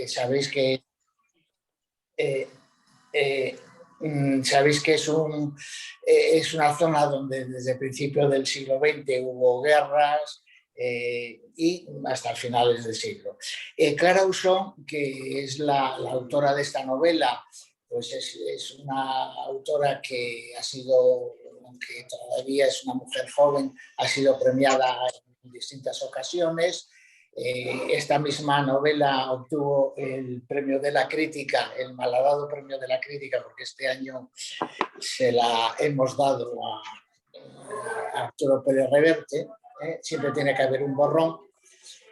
sabéis que sabéis que es una zona donde desde principios del siglo XX hubo guerras y hasta finales del siglo. Clara Ausón, que es la autora de esta novela, pues es una autora que ha sido, aunque todavía es una mujer joven, ha sido premiada en distintas ocasiones. Esta misma novela obtuvo el premio de la crítica, el malhadado premio de la crítica, porque este año se la hemos dado a Arturo Pérez Reverte. Siempre tiene que haber un borrón.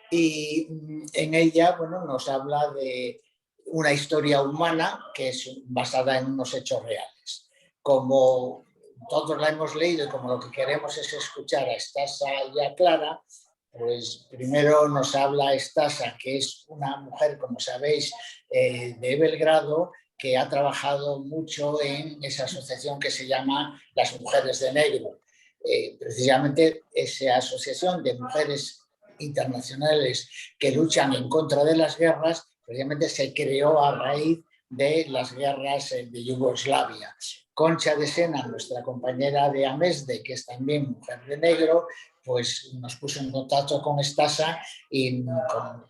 Y en ella, bueno, nos habla de una historia humana que es basada en unos hechos reales. Como todos la hemos leído y como lo que queremos es escuchar a Stasa y a Clara, pues primero nos habla Stasa, que es una mujer, como sabéis, de Belgrado, que ha trabajado mucho en esa asociación que se llama Las Mujeres de Negro. Precisamente esa asociación de mujeres internacionales que luchan en contra de las guerras, precisamente se creó a raíz de las guerras de Yugoslavia. Concha de Sena, nuestra compañera de Amesde, que es también mujer de negro, pues nos puso en contacto con Stasa y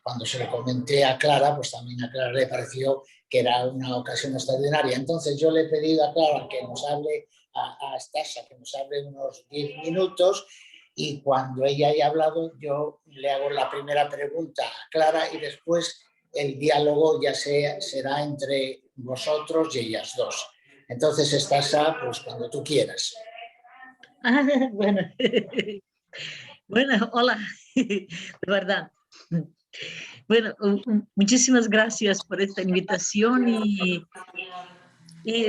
cuando se lo comenté a Clara, pues también a Clara le pareció que era una ocasión extraordinaria. Entonces yo le he pedido a Clara que nos hable, a Stasa, que nos hable unos 10 minutos y cuando ella haya hablado yo le hago la primera pregunta a Clara y después el diálogo ya será entre vosotros y ellas dos. Entonces, Stasa, pues cuando tú quieras. Bueno. Bueno, hola, de verdad. Bueno, muchísimas gracias por esta invitación y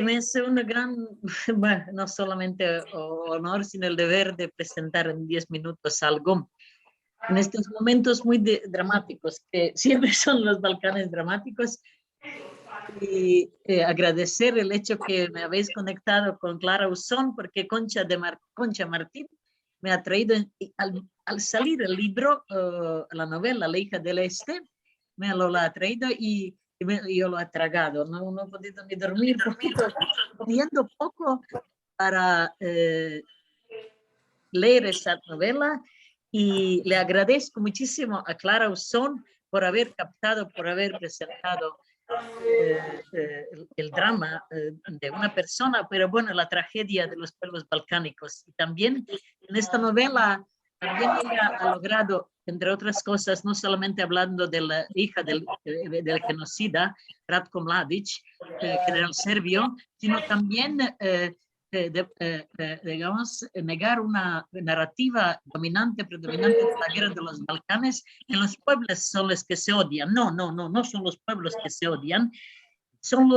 me hace una gran, bueno, no solamente honor, sino el deber de presentar en 10 minutos algo. En estos momentos muy dramáticos, que siempre son los Balcanes dramáticos, y agradecer el hecho que me habéis conectado con Clara Ausón, porque Concha Martín me ha traído, al salir el libro, la novela La hija del Este, me lo ha traído y yo lo he tragado, no he podido ni dormir poquito, comiendo poco para leer esa novela, y le agradezco muchísimo a Clara Ausón por haber captado, por haber presentado el drama de una persona, pero bueno, la tragedia de los pueblos balcánicos. Y también en esta novela, también ella ha logrado, entre otras cosas, no solamente hablando de la hija del genocida, Ratko Mladic, general serbio, sino también digamos, negar una narrativa dominante, predominante de la guerra de los Balcanes, que los pueblos son los que se odian. No son los pueblos que se odian, son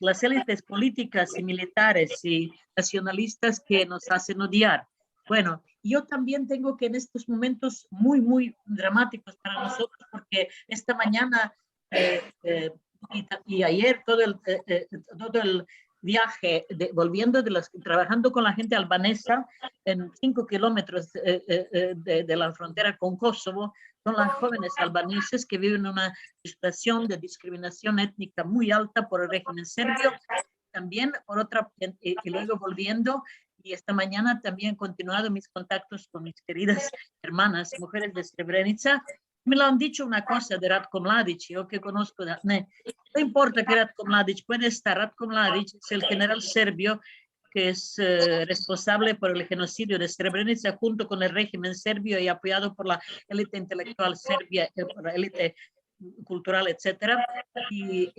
las élites políticas y militares y nacionalistas que nos hacen odiar. Bueno, yo también tengo que en estos momentos muy dramáticos para nosotros, porque esta mañana y ayer todo el viaje, trabajando con la gente albanesa en 5 kilómetros de la frontera con Kosovo, son las jóvenes albaneses que viven una situación de discriminación étnica muy alta por el régimen serbio, también por otra, y luego volviendo, y esta mañana también he continuado mis contactos con mis queridas hermanas, mujeres de Srebrenica. Me lo han dicho una cosa de Ratko Mladic, yo que conozco, no importa que Ratko Mladic puede estar, Ratko Mladic es el general serbio que es responsable por el genocidio de Srebrenica junto con el régimen serbio y apoyado por la élite intelectual serbia, por la élite cultural, etcétera, y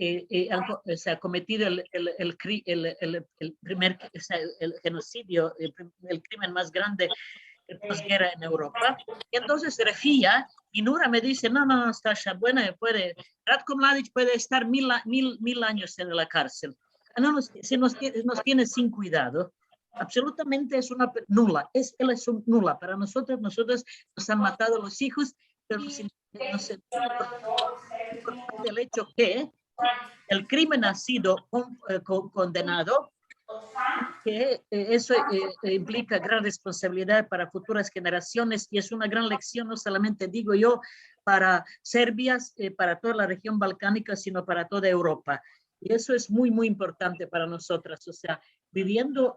se ha cometido el genocidio, el crimen más grande de posguerra en Europa. Y entonces Refía y Nura me dice, no, Stasha, bueno, Ratko Mladic puede estar mil años en la cárcel. No, si nos tiene sin cuidado, absolutamente es una nula, él es un nula. Para nosotros nos han matado los hijos, pero no sé, el hecho que el crimen ha sido condenado que eso implica gran responsabilidad para futuras generaciones y es una gran lección, no solamente digo yo, para Serbia, para toda la región balcánica, sino para toda Europa. Y eso es muy, muy importante para nosotras, o sea, viviendo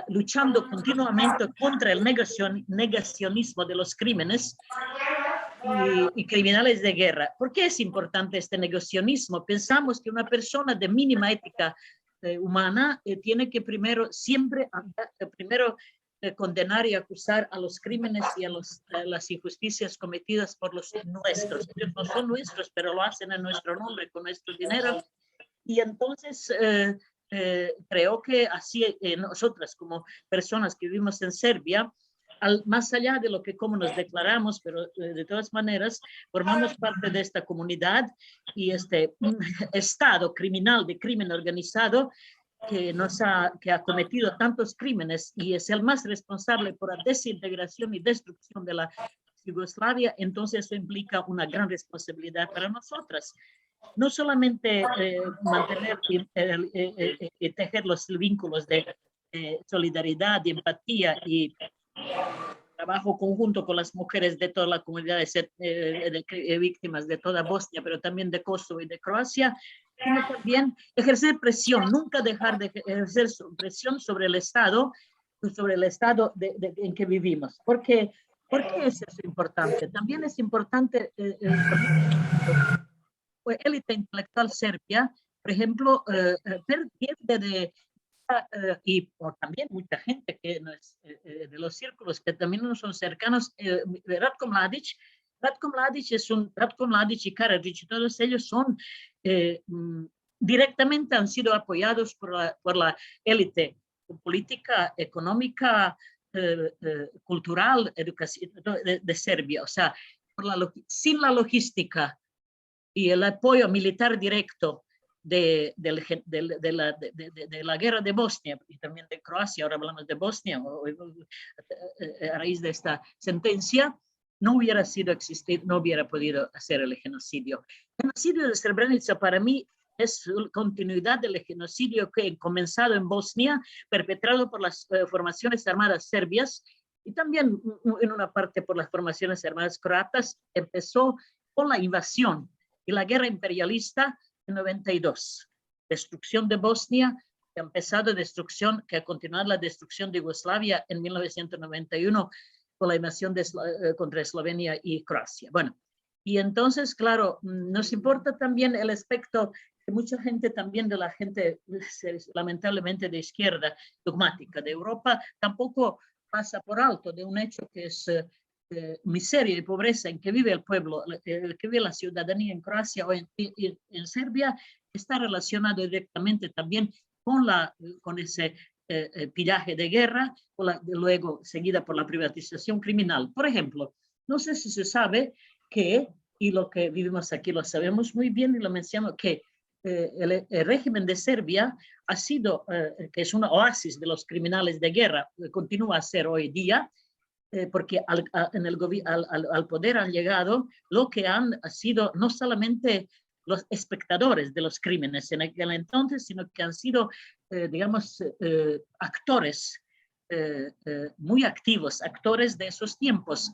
luchando continuamente contra el negacionismo de los crímenes y criminales de guerra. ¿Por qué es importante este negacionismo? Pensamos que una persona de mínima ética humana tiene que siempre condenar y acusar a los crímenes y a las injusticias cometidas por los nuestros. Ellos no son nuestros, pero lo hacen en nuestro nombre, con nuestro dinero. Y entonces creo que así nosotras como personas que vivimos en Serbia, más allá de lo que como nos declaramos, pero de todas maneras formamos parte de esta comunidad y este estado criminal de crimen organizado que ha cometido tantos crímenes y es el más responsable por la desintegración y destrucción de la Yugoslavia, entonces eso implica una gran responsabilidad para nosotras. No solamente mantener y tejer los vínculos de solidaridad, de empatía y trabajo conjunto con las mujeres de toda la comunidad de víctimas de toda Bosnia, pero también de Kosovo y de Croacia, sino también ejercer presión, nunca dejar de ejercer presión sobre el Estado en que vivimos. ¿Por qué es eso importante? También es importante élite intelectual serbia, por ejemplo, pierde y también mucha gente que no es, de los círculos que también no son cercanos, Ratko Mladić y Karadzic, todos ellos son directamente han sido apoyados por la élite política, económica, cultural, educativa de Serbia. O sea, sin la logística y el apoyo militar directo de la guerra de Bosnia y también de Croacia, ahora hablamos de Bosnia, a raíz de esta sentencia, no hubiera podido hacer el genocidio. El genocidio de Srebrenica para mí es continuidad del genocidio que ha comenzado en Bosnia, perpetrado por las formaciones armadas serbias y también en una parte por las formaciones armadas croatas. Empezó con la invasión y la guerra imperialista en 92. Destrucción de Bosnia, que ha empezado que ha continuado la destrucción de Yugoslavia en 1991 con la invasión contra Eslovenia y Croacia. Bueno, y entonces, claro, nos importa también el aspecto que mucha gente también de la gente, lamentablemente de izquierda dogmática de Europa, tampoco pasa por alto de un hecho que es miseria y pobreza en que vive el pueblo, que vive la ciudadanía en Croacia o en Serbia, está relacionado directamente también con ese pillaje de guerra, luego seguida por la privatización criminal. Por ejemplo, no sé si se sabe que, y lo que vivimos aquí lo sabemos muy bien y lo menciono, que el régimen de Serbia ha sido, que es un oasis de los criminales de guerra, continúa a ser hoy día, porque al poder han llegado lo que han sido no solamente los espectadores de los crímenes en aquel entonces, sino que han sido, digamos, actores muy activos, actores de esos tiempos.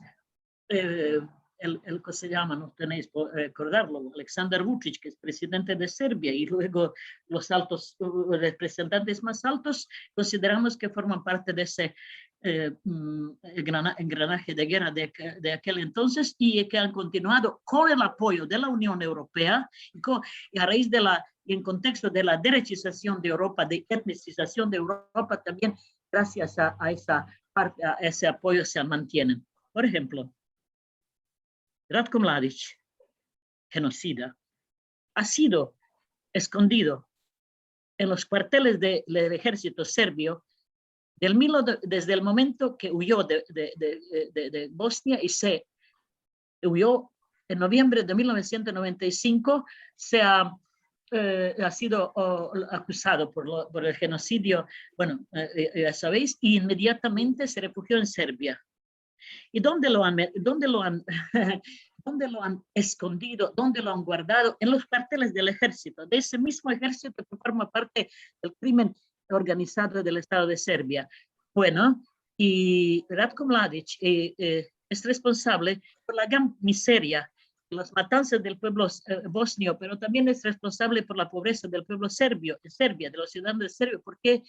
¿Cómo se llama? No tenéis por recordarlo, Aleksandar Vučić, que es presidente de Serbia, y luego los altos representantes más altos, consideramos que forman parte de ese engranaje de guerra de aquel entonces y que han continuado con el apoyo de la Unión Europea y a raíz y en contexto de la derechización de Europa, de etnicización de Europa, también gracias a ese apoyo se mantienen. Por ejemplo, Ratko Mladić, genocida, ha sido escondido en los cuarteles del ejército serbio desde el momento que huyó de Bosnia y huyó en noviembre de 1995, ha sido acusado por el genocidio, bueno, ya sabéis, y inmediatamente se refugió en Serbia. ¿Y dónde lo han escondido? ¿Dónde lo han guardado? En los cuarteles del ejército, de ese mismo ejército que forma parte del crimen organizado del Estado de Serbia. Bueno, y Ratko Mladic es responsable por la gran miseria, las matanzas del pueblo bosnio, pero también es responsable por la pobreza del pueblo serbio, de Serbia, de los ciudadanos de Serbia, porque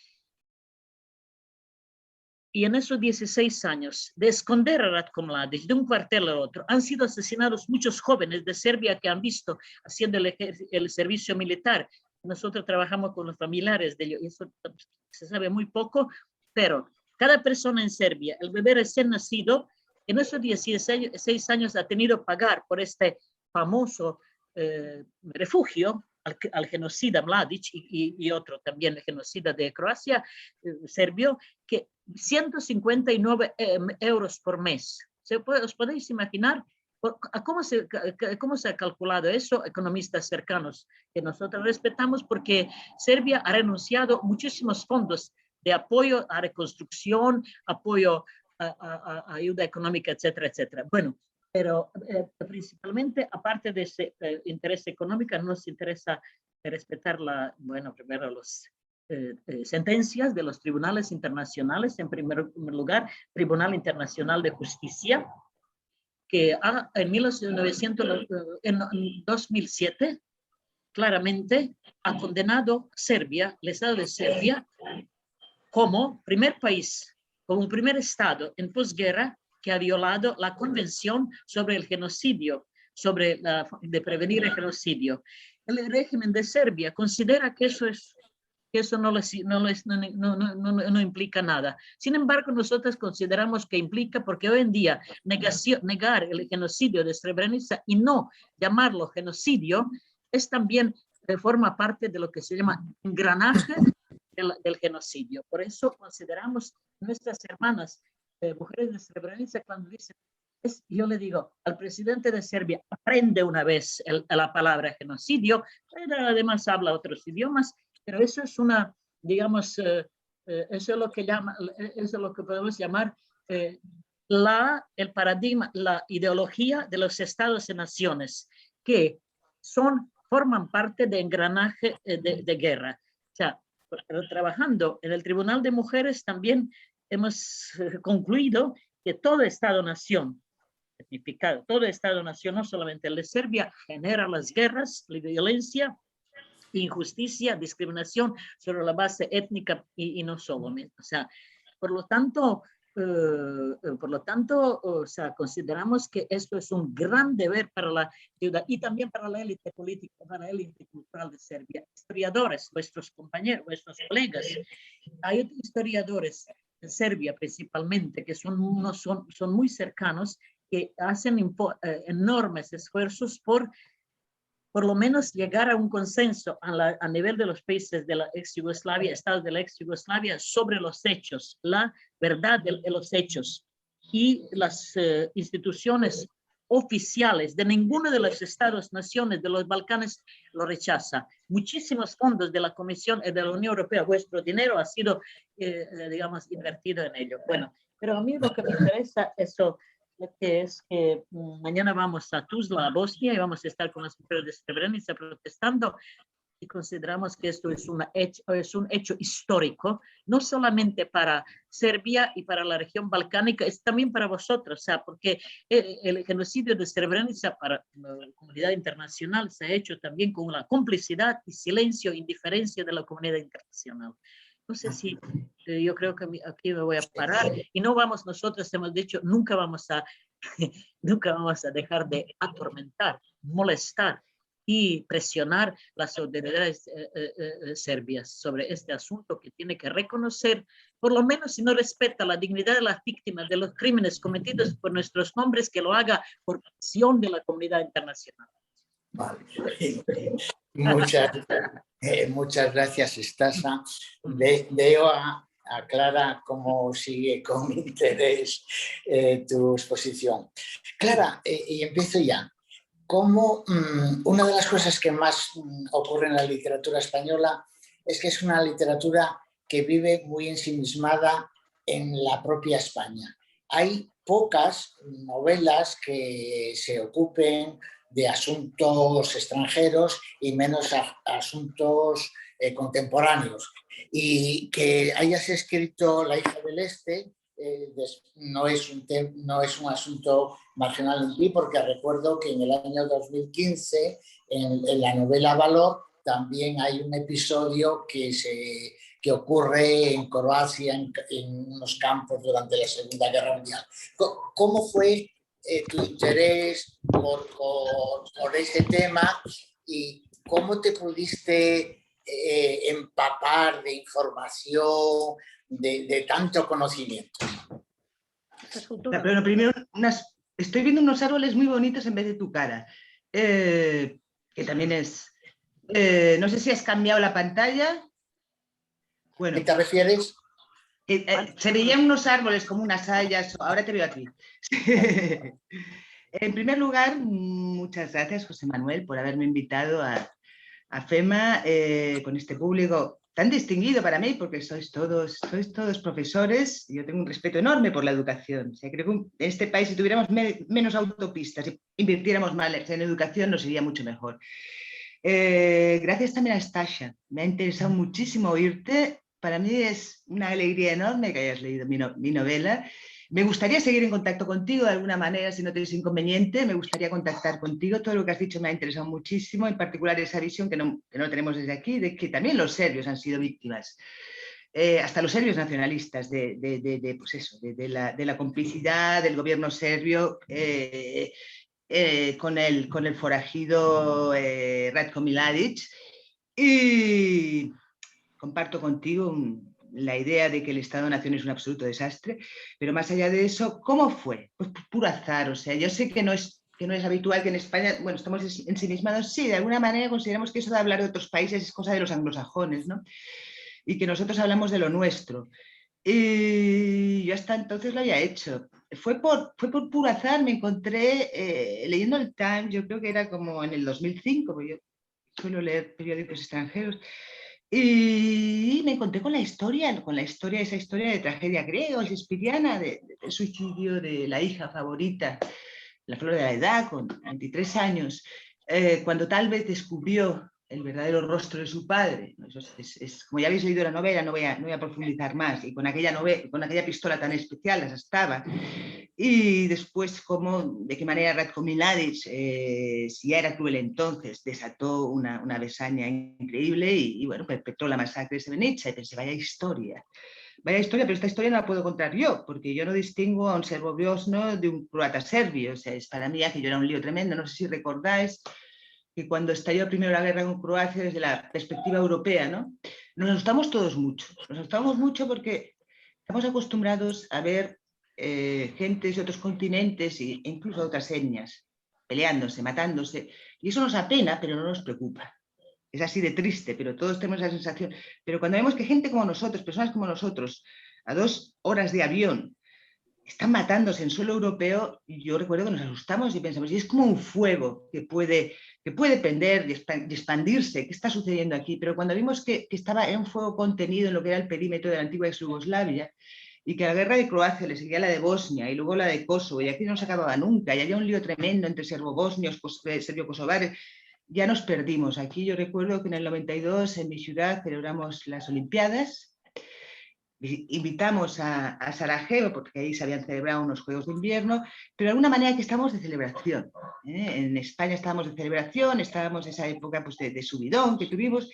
y en esos 16 años de esconder a Ratko Mladic de un cuartel al otro, han sido asesinados muchos jóvenes de Serbia que han visto haciendo el servicio militar. Nosotros trabajamos con los familiares de ellos, y eso se sabe muy poco, pero cada persona en Serbia, el bebé recién nacido, en esos 16 años ha tenido que pagar por este famoso refugio al genocida Mladic y otro también, el genocida de Croacia, serbio, que 159 euros por mes. ¿Os podéis imaginar cómo se ha calculado eso? Economistas cercanos que nosotros respetamos, porque Serbia ha renunciado a muchísimos fondos de apoyo a reconstrucción, apoyo a ayuda económica, etcétera, etcétera. Bueno, pero principalmente, aparte de ese interés económico, nos interesa respetar primero los sentencias de los tribunales internacionales. En primer lugar, Tribunal Internacional de Justicia, que en 2007 claramente ha condenado Serbia, el Estado de Serbia, como primer país, como un primer Estado en posguerra que ha violado la Convención sobre el Genocidio, de prevenir el genocidio. El régimen de Serbia considera que eso no implica nada. Sin embargo, nosotros consideramos que implica, porque hoy en día negar el genocidio de Srebrenica y no llamarlo genocidio es también forma parte de lo que se llama engranaje del genocidio. Por eso consideramos nuestras hermanas mujeres de Srebrenica, cuando dicen, yo le digo al presidente de Serbia, aprende una vez la palabra genocidio, además habla otros idiomas, pero eso es una, digamos, eso es lo que podemos llamar el paradigma, la ideología de los estados y naciones, que forman parte de engranaje de guerra. O sea, trabajando en el Tribunal de Mujeres también hemos concluido que todo Estado-nación, significado, todo Estado-nación, no solamente el de Serbia, genera las guerras, la violencia, injusticia, discriminación sobre la base étnica y no solo. O sea, por lo tanto, o sea, consideramos que esto es un gran deber para la ciudad y también para la élite política, para la élite cultural de Serbia. Historiadores, vuestros compañeros, vuestros colegas, hay historiadores en Serbia principalmente que son muy cercanos, que hacen enormes esfuerzos por lo menos llegar a un consenso a nivel de los países de la ex Yugoslavia, estados de la ex Yugoslavia, sobre los hechos, la verdad de los hechos. Y las instituciones oficiales de ninguno de los estados, naciones de los Balcanes lo rechaza. Muchísimos fondos de la Comisión y de la Unión Europea, vuestro dinero ha sido, digamos, invertido en ello. Bueno, pero a mí lo que me interesa es que mañana vamos a Tuzla, a Bosnia, y vamos a estar con las mujeres de Srebrenica protestando, y consideramos que esto es un hecho histórico, no solamente para Serbia y para la región balcánica, es también para vosotros, o sea, porque el genocidio de Srebrenica para la comunidad internacional se ha hecho también con la complicidad y silencio e indiferencia de la comunidad internacional. No sé si yo creo que aquí me voy a parar, y nosotros hemos dicho, nunca vamos a dejar de atormentar, molestar y presionar las autoridades serbias sobre este asunto, que tiene que reconocer, por lo menos si no respeta la dignidad de las víctimas de los crímenes cometidos por nuestros nombres, que lo haga por presión de la comunidad internacional. Vale. Muchas gracias, Stasa. Veo a Clara cómo sigue con interés tu exposición. Clara, y empiezo ya. Como una de las cosas que más ocurre en la literatura española es que es una literatura que vive muy ensimismada en la propia España. Hay pocas novelas que se ocupen de asuntos extranjeros y menos asuntos contemporáneos. Y que hayas escrito La hija del Este no es un asunto marginal en ti, porque recuerdo que en el año 2015, en la novela Valor, también hay un episodio que ocurre en Croacia, en unos campos durante la Segunda Guerra Mundial. ¿Cómo fue tu interés por ese tema y cómo te pudiste empapar de información, de tanto conocimiento? Pero primero, estoy viendo unos árboles muy bonitos en vez de tu cara, que también es... no sé si has cambiado la pantalla. Bueno, ¿Qué te refieres? Se veían unos árboles como unas hayas. Ahora te veo a ti. En primer lugar, muchas gracias, José Manuel, por haberme invitado a FEMA con este público tan distinguido para mí, porque sois todos profesores. Yo tengo un respeto enorme por la educación. O sea, creo que en este país, si tuviéramos menos autopistas y invirtiéramos más en educación, nos iría mucho mejor. Gracias también a Stasha. Me ha interesado muchísimo oírte. Para mí es una alegría enorme que hayas leído mi novela. Me gustaría seguir en contacto contigo de alguna manera, si no tienes inconveniente. Me gustaría contactar contigo. Todo lo que has dicho me ha interesado muchísimo, en particular esa visión que no tenemos desde aquí, de que también los serbios han sido víctimas. Hasta los serbios nacionalistas, pues eso, de la complicidad del gobierno serbio con el forajido Ratko Mladic. Y comparto contigo la idea de que el Estado-Nación es un absoluto desastre, pero más allá de eso, ¿cómo fue? Pues puro azar. O sea, yo sé que no es habitual que en España, bueno, estamos ensimismados, sí, de alguna manera consideramos que eso de hablar de otros países es cosa de los anglosajones, ¿no? Y que nosotros hablamos de lo nuestro. Y yo hasta entonces lo había hecho. Fue por puro azar, me encontré leyendo el Times, yo creo que era como en el 2005, porque yo suelo leer periódicos extranjeros, y me encontré con esa historia de tragedia griega o shakespeariana, del suicidio de la hija favorita, la flor de la edad, con 23 años, cuando tal vez descubrió el verdadero rostro de su padre. Eso como ya habéis leído la novela, no voy a profundizar más, y con aquella pistola tan especial las estaba. Y después, de qué manera Ratko Mladic, si ya era cruel entonces, desató una hazaña increíble y bueno, perpetró la masacre de Srebrenica. Y pensé, vaya historia, pero esta historia no la puedo contar yo, porque yo no distingo a un serbo-bosnio de un croata serbio. O sea, es para mí aquello era un lío tremendo. No sé si recordáis que cuando estalló primero la guerra con Croacia, desde la perspectiva europea, ¿no? Nos asustamos todos mucho. Nos asustamos mucho porque estamos acostumbrados a ver gentes de otros continentes e incluso de otras etnias peleándose, matándose, y eso nos apena, pero no nos preocupa. Es así de triste, pero todos tenemos esa sensación. Pero cuando vemos que gente como nosotros, personas como nosotros, a 2 horas de avión, están matándose en suelo europeo, yo recuerdo que nos asustamos y pensamos, y es como un fuego que puede prender y expandirse. ¿Qué está sucediendo aquí? Pero cuando vimos que era un fuego contenido en lo que era el perímetro de la antigua ex-Yugoslavia, y que a la guerra de Croacia le seguía la de Bosnia y luego la de Kosovo, y aquí no se acababa nunca, y había un lío tremendo entre serbo-bosnios, serbio-kosovares, ya nos perdimos. Aquí yo recuerdo que en el 92 en mi ciudad celebramos las Olimpiadas. Invitamos a Sarajevo, porque ahí se habían celebrado unos Juegos de Invierno, pero de alguna manera que estamos de celebración. En España estábamos de celebración, estábamos en esa época pues, de subidón que tuvimos.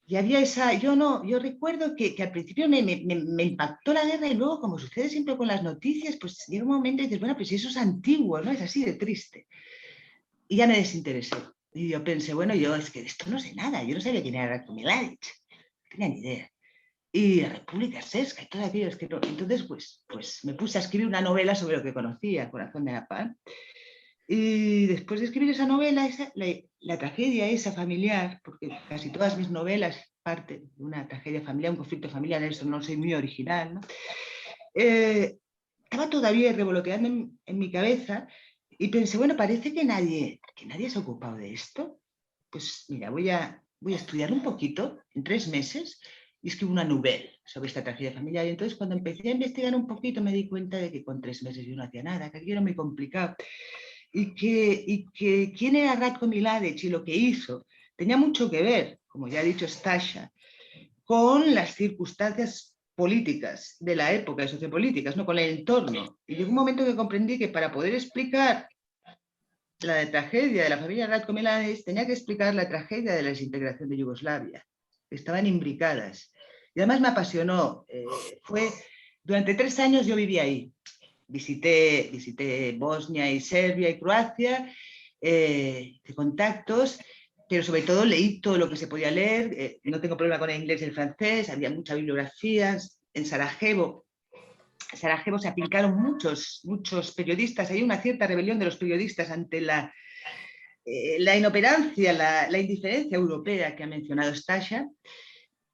Y había yo recuerdo que al principio me impactó la guerra, y luego, como sucede siempre con las noticias, pues llega un momento y dices, bueno, pues eso es antiguo, ¿no? Es así de triste. Y ya me desinteresé. Y yo pensé, bueno, yo es que de esto no sé nada, yo no sabía quién era Ratko Mladic, no tenía ni idea. Y la República Srpska y todo aquello. Entonces, pues me puse a escribir una novela sobre lo que conocía, Corazón de la Paz. Y después de escribir esa novela, la tragedia esa familiar, porque casi todas mis novelas parten de una tragedia familiar, un conflicto familiar, eso no soy muy original, ¿no? Estaba todavía revoloteando en mi cabeza y pensé, bueno, parece que nadie se ha ocupado de esto. Pues mira, voy a estudiar un poquito, en 3 meses, y escribo una novela sobre esta tragedia familiar. Y entonces, cuando empecé a investigar un poquito, me di cuenta de que con 3 meses yo no hacía nada, que aquello era muy complicado. Y que quién era Ratko Mladic y lo que hizo tenía mucho que ver como ya ha dicho Stasha, con las circunstancias políticas de la época, y sociopolíticas, ¿no? Con el entorno. Y llegó un momento que comprendí que para poder explicar la tragedia de la familia Ratko Mladic tenía que explicar la tragedia de la desintegración de Yugoslavia. Estaban imbricadas. Y además me apasionó. Durante 3 años yo viví ahí. Visité Bosnia y Serbia y Croacia, de contactos, pero sobre todo leí todo lo que se podía leer. No tengo problema con el inglés y el francés, había muchas bibliografías. En Sarajevo se aplicaron muchos periodistas. Hay una cierta rebelión de los periodistas ante la inoperancia, la indiferencia europea que ha mencionado Stasha.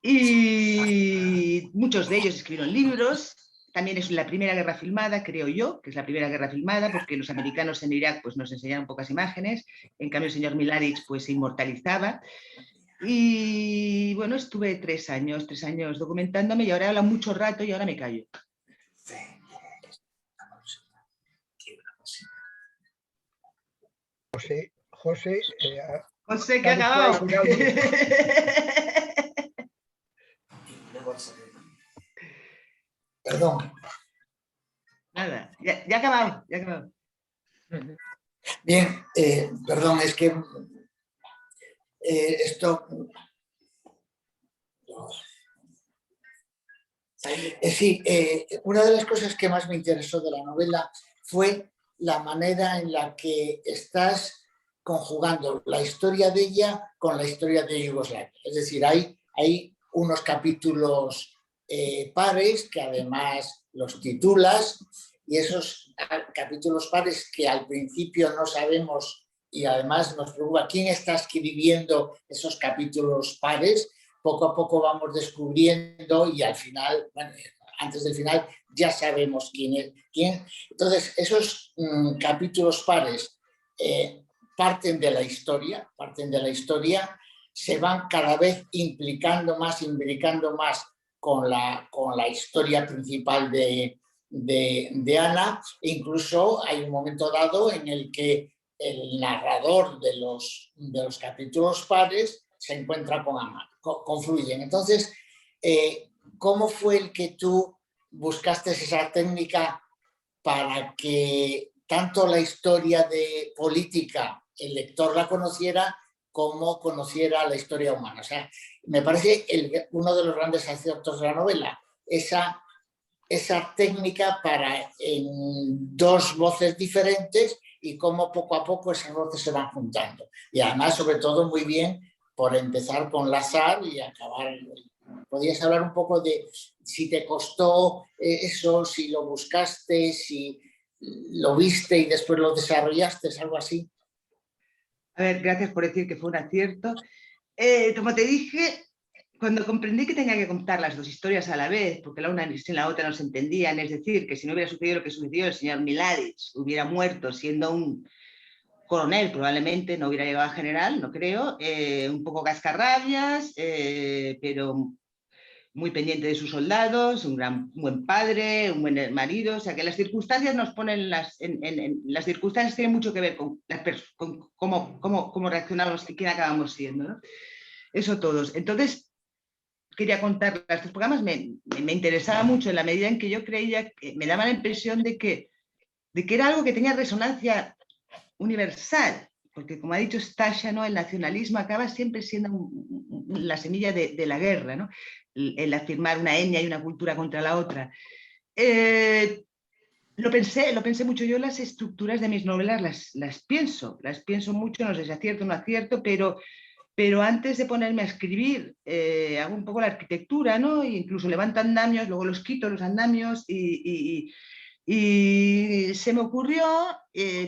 Y muchos de ellos escribieron libros. También es la primera guerra filmada, creo yo, que es la primera guerra filmada, porque los americanos en Irak pues, nos enseñaron pocas imágenes. En cambio, el señor Mladic pues, se inmortalizaba. Y bueno, estuve 3 años documentándome y ahora hablo mucho rato y ahora me callo. José, que ha acabado. Perdón. Nada, ya ha acabado, ya ha acabado. Bien, perdón, es que esto... sí, una de las cosas que más me interesó de la novela fue la manera en la que estás conjugando la historia de ella con la historia de Yugoslavia. Es decir, hay unos capítulos pares que además los titulas, y esos capítulos pares que al principio no sabemos y además nos preocupa quién está escribiendo esos capítulos pares. Poco a poco vamos descubriendo y al final, bueno, antes del final ya sabemos quién es quién. Entonces, esos capítulos pares parten de la historia, se van cada vez imbricando más con la historia principal de Ana. E incluso hay un momento dado en el que el narrador de los capítulos pares se encuentra con Ana, confluyen. Entonces, ¿cómo fue el que tú buscaste esa técnica para que tanto la historia de política el lector la conociera como conociera la historia humana? O sea, me parece uno de los grandes aciertos de la novela, esa técnica para en 2 voces diferentes y cómo poco a poco esas voces se van juntando. Y además, sobre todo, muy bien por empezar con Lazar y acabar. ¿Podrías hablar un poco de si te costó eso, si lo buscaste, si lo viste y después lo desarrollaste, algo así? A ver, gracias por decir que fue un acierto. Como te dije, cuando comprendí que tenía que contar las 2 historias a la vez, porque la una sin la otra no se entendían, es decir, que si no hubiera sucedido lo que sucedió, el señor Mladic hubiera muerto siendo un coronel, probablemente no hubiera llegado a general, no creo, un poco cascarrabias, pero muy pendiente de sus soldados, un buen padre, un buen marido. O sea, que las circunstancias nos ponen las circunstancias tienen mucho que ver con cómo reaccionamos y quién acabamos siendo, ¿no? Eso todos. Entonces, quería contar estos programas, me interesaba mucho en la medida en que yo creía, que me daba la impresión de que era algo que tenía resonancia universal, porque como ha dicho Stasha, ¿no? El nacionalismo acaba siempre siendo la semilla de la guerra, ¿no? El afirmar una etnia y una cultura contra la otra. Lo pensé mucho. Yo las estructuras de mis novelas las pienso mucho, no sé si acierto o no acierto, pero antes de ponerme a escribir hago un poco la arquitectura, ¿no? E incluso levanto andamios, luego los quito los andamios y se me ocurrió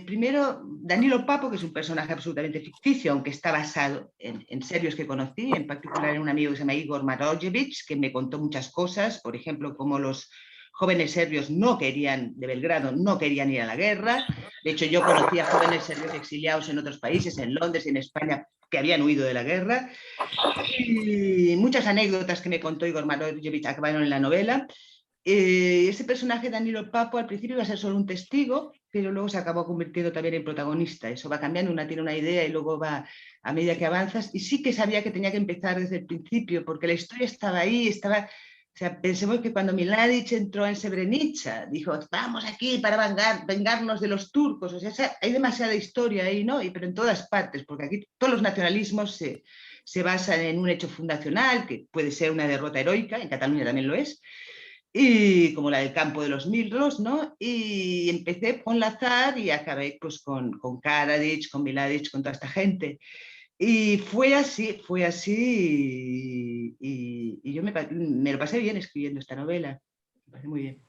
primero Danilo Papo, que es un personaje absolutamente ficticio, aunque está basado en serbios que conocí, en particular en un amigo que se llama Igor Marojevic, que me contó muchas cosas, por ejemplo, cómo los jóvenes serbios de Belgrado no querían ir a la guerra. De hecho, yo conocía jóvenes serbios exiliados en otros países, en Londres y en España, que habían huido de la guerra. Y muchas anécdotas que me contó Igor Marojevic acabaron en la novela. Ese personaje, Danilo Papo, al principio iba a ser solo un testigo, pero luego se acabó convirtiendo también en protagonista. Eso va cambiando, una tiene una idea y luego va a medida que avanzas. Y sí que sabía que tenía que empezar desde el principio, porque la historia estaba ahí, estaba... O sea, pensemos que cuando Mladic entró en Srebrenica, dijo, vamos aquí para vengarnos de los turcos. O sea, hay demasiada historia ahí, ¿no? Pero en todas partes, porque aquí todos los nacionalismos se basan en un hecho fundacional, que puede ser una derrota heroica, en Cataluña también lo es, y como la del campo de los Milros, ¿no? Y empecé con Lazar y acabé pues, con Karadzic, con Mladic, con toda esta gente. Y fue así, y yo me lo pasé bien escribiendo esta novela, me pasé muy bien.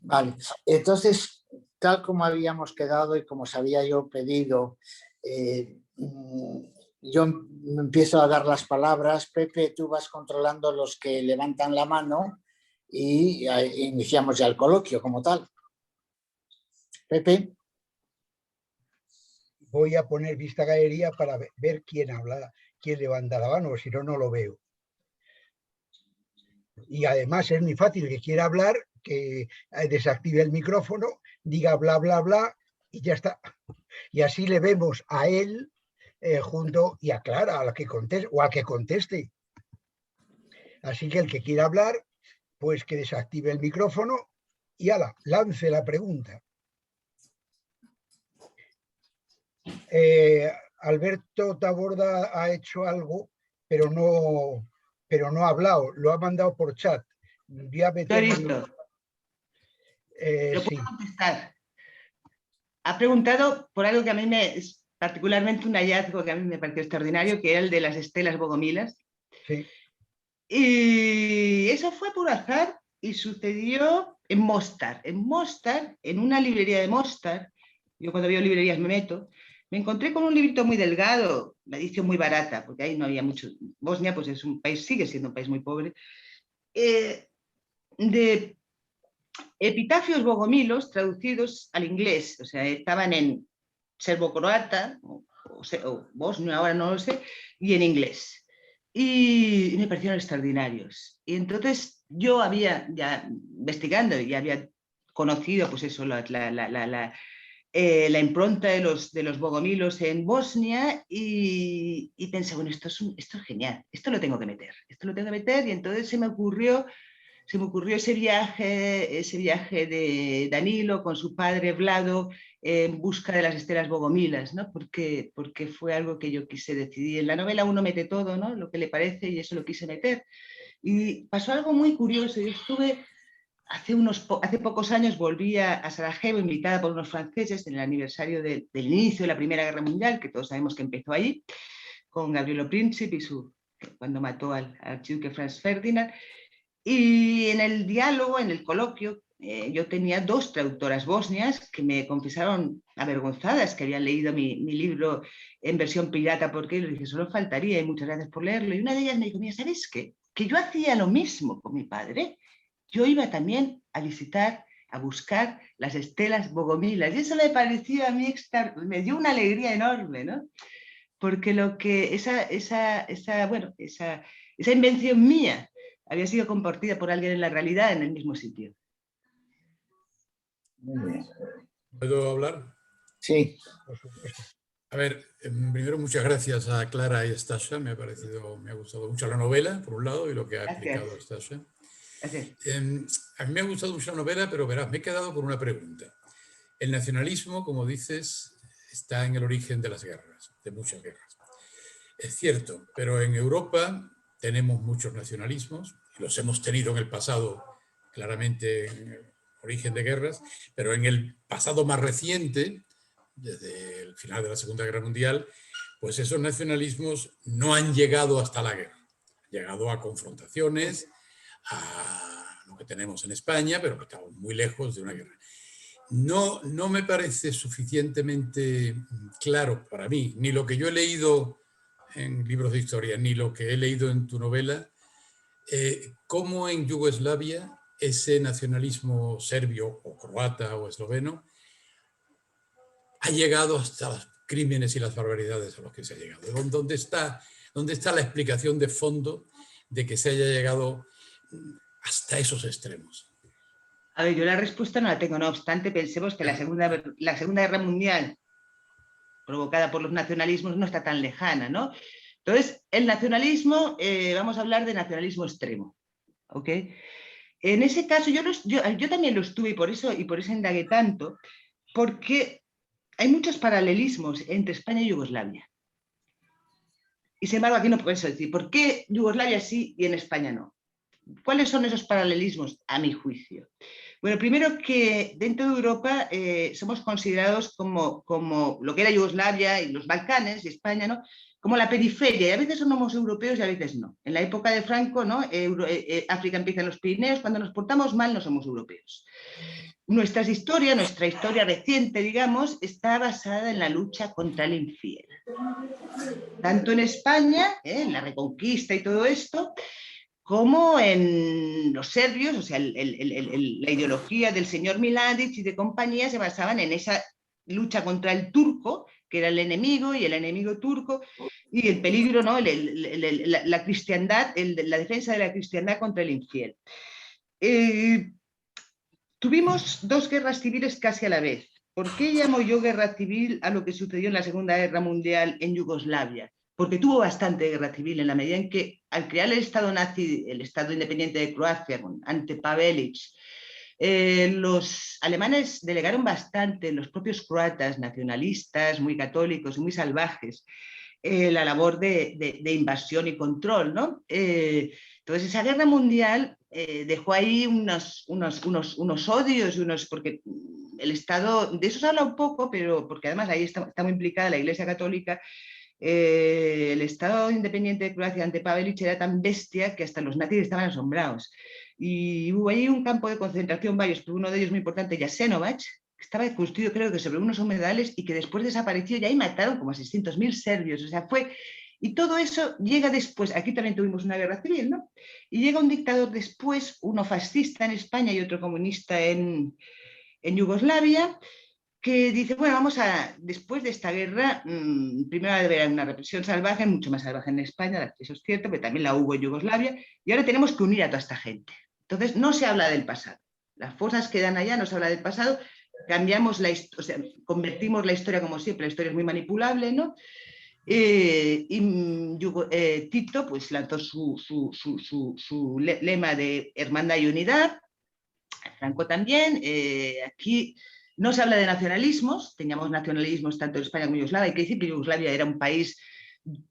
Vale, entonces, tal como habíamos quedado y como os había yo pedido, yo empiezo a dar las palabras. Pepe, tú vas controlando los que levantan la mano y iniciamos ya el coloquio como tal. Pepe. Voy a poner vista galería para ver quién habla, quién levanta la mano, si no, no lo veo. Y además es muy fácil, que quiera hablar, que desactive el micrófono, diga bla, bla, bla, y ya está. Y así le vemos a él junto y a Clara, a la que conteste, o al que conteste. Así que el que quiera hablar, pues que desactive el micrófono y ala, lance la pregunta. Alberto Taborda ha hecho algo, pero no ha hablado, lo ha mandado por chat. Voy a meterlo. Lo Sí. puedo contestar. Ha preguntado por algo que a mí es particularmente un hallazgo que a mí me pareció extraordinario, que era el de las estelas bogomilas. Sí. Y eso fue por azar y sucedió en Mostar. En Mostar, en una librería de Mostar, yo cuando veo librerías me meto, me encontré con un librito muy delgado, la edición muy barata, porque ahí no había mucho. Bosnia pues es un país, sigue siendo un país muy pobre, de epitafios bogomilos traducidos al inglés, o sea, estaban en serbo-croata o bosnio, ahora no lo sé, y en inglés. Y me parecieron extraordinarios. Y entonces yo había, ya investigando, y había conocido, pues eso, la impronta de los bogomilos en Bosnia y pensé, bueno, esto es genial, esto lo tengo que meter, y entonces se me ocurrió ese viaje de Danilo con su padre Vlado en busca de las estelas bogomilas, ¿no? Porque fue algo que yo quise decidir. En la novela uno mete todo, ¿no? Lo que le parece, y eso lo quise meter. Y pasó algo muy curioso. Yo estuve, hace pocos años, volví a Sarajevo, invitada por unos franceses en el aniversario del inicio de la Primera Guerra Mundial, que todos sabemos que empezó allí, con Gabrielo Princip y cuando mató al archiduque Franz Ferdinand. Y en el diálogo, en el coloquio, yo tenía dos traductoras bosnias que me confesaron avergonzadas que habían leído mi libro en versión pirata, porque les dije, solo faltaría, y muchas gracias por leerlo. Y una de ellas me dijo, mira, ¿sabes qué? Que yo hacía lo mismo con mi padre. Yo iba también a visitar, a buscar las estelas bogomilas. Y eso me pareció a mí, me dio una alegría enorme, ¿no? Porque esa invención mía había sido compartida por alguien en la realidad en el mismo sitio. Muy bien. ¿Puedo hablar? Sí. A ver, primero muchas gracias a Clara y a Stasha. Me ha gustado mucho la novela, por un lado, y lo que ha explicado Stasha. A mí me ha gustado mucho la novela, pero verás, me he quedado con una pregunta. El nacionalismo, como dices, está en el origen de las guerras, de muchas guerras. Es cierto, pero en Europa tenemos muchos nacionalismos, y los hemos tenido en el pasado, claramente en el origen de guerras, pero en el pasado más reciente, desde el final de la Segunda Guerra Mundial, pues esos nacionalismos no han llegado hasta la guerra. Han llegado a confrontaciones, a lo que tenemos en España, pero que estamos muy lejos de una guerra. No me parece suficientemente claro para mí, ni lo que yo he leído en libros de historia, ni lo que he leído en tu novela, cómo en Yugoslavia ese nacionalismo serbio o croata o esloveno ha llegado hasta los crímenes y las barbaridades a los que se ha llegado. ¿Dónde está la explicación de fondo de que se haya llegado hasta esos extremos? A ver, yo la respuesta no la tengo, no obstante, pensemos que la Segunda Guerra Mundial, provocada por los nacionalismos, no está tan lejana, ¿no? Entonces, el nacionalismo, vamos a hablar de nacionalismo extremo, ¿ok? En ese caso, yo también lo estuve y por eso indagué tanto, porque hay muchos paralelismos entre España y Yugoslavia. Y sin embargo, aquí no puedo decir, ¿por qué Yugoslavia sí y en España no? ¿Cuáles son esos paralelismos, a mi juicio? Bueno, primero que dentro de Europa somos considerados como lo que era Yugoslavia y los Balcanes y España, ¿no? Como la periferia, y a veces somos europeos y a veces no. En la época de Franco, ¿no? África empieza en los Pirineos, cuando nos portamos mal no somos europeos. Nuestra historia reciente, digamos, está basada en la lucha contra el infiel. Tanto en España, en la Reconquista y todo esto, como en los serbios, o sea, la ideología del señor Mladić y de compañía se basaban en esa lucha contra el turco, que era el enemigo, y el enemigo turco, y el peligro, ¿no? La cristiandad, la defensa de la cristiandad contra el infiel. Tuvimos 2 guerras civiles casi a la vez. ¿Por qué llamo yo guerra civil a lo que sucedió en la Segunda Guerra Mundial en Yugoslavia? Porque tuvo bastante guerra civil en la medida en que al crear el Estado nazi, el Estado independiente de Croacia, con Ante Pavelić, los alemanes delegaron bastante, los propios croatas nacionalistas, muy católicos y muy salvajes, la labor de invasión y control, ¿no? Entonces esa guerra mundial dejó ahí unos odios, porque el Estado, de eso se habla un poco, pero porque además ahí está muy implicada la Iglesia Católica. El Estado independiente de Croacia ante Pavelić era tan bestia que hasta los nazis estaban asombrados. Y hubo ahí un campo de concentración, varios, pero uno de ellos muy importante, Jasenovac, que estaba construido creo que sobre unos humedales y que después desapareció y ahí mataron como a 600.000 serbios. O sea, fue... Y todo eso llega después, aquí también tuvimos una guerra civil, ¿no? Y llega un dictador después, uno fascista en España y otro comunista en Yugoslavia, que dice, bueno, después de esta guerra, primero va a haber una represión salvaje, mucho más salvaje en España, eso es cierto, pero también la hubo en Yugoslavia, y ahora tenemos que unir a toda esta gente. Entonces, no se habla del pasado. Las fuerzas quedan allá, no se habla del pasado, cambiamos o sea, convertimos la historia como siempre, la historia es muy manipulable, ¿no? Tito pues lanzó su lema de hermandad y unidad, Franco también, aquí no se habla de nacionalismos, teníamos nacionalismos tanto en España como en Yugoslavia, hay que decir que Yugoslavia era un país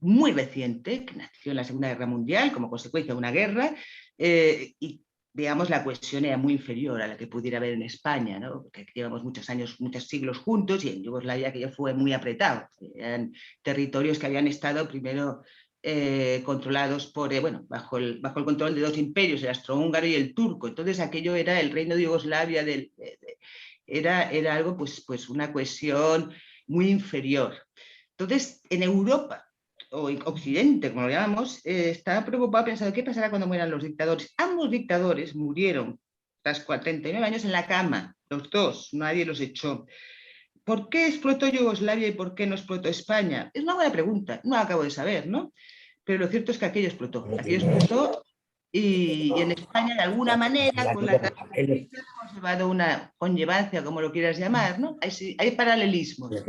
muy reciente, que nació en la Segunda Guerra Mundial como consecuencia de una guerra, y digamos la cohesión era muy inferior a la que pudiera haber en España, ¿no? Porque llevamos muchos años, muchos siglos juntos, y en Yugoslavia aquello fue muy apretado, eran territorios que habían estado primero controlados por, bajo el control de 2 imperios, el austrohúngaro y el turco. Entonces aquello era el reino de Yugoslavia, era algo, pues una cohesión muy inferior. Entonces, en Europa, o en Occidente, como lo llamamos, estaba preocupado pensando qué pasará cuando mueran los dictadores. Ambos dictadores murieron tras 39 años en la cama, los dos, nadie los echó. ¿Por qué explotó Yugoslavia y por qué no explotó España? Es una buena pregunta, no la acabo de saber, ¿no? Pero lo cierto es que aquello explotó y en España de alguna manera con la República hemos llevado una conllevancia, como lo quieras llamar, ¿no? Hay paralelismos.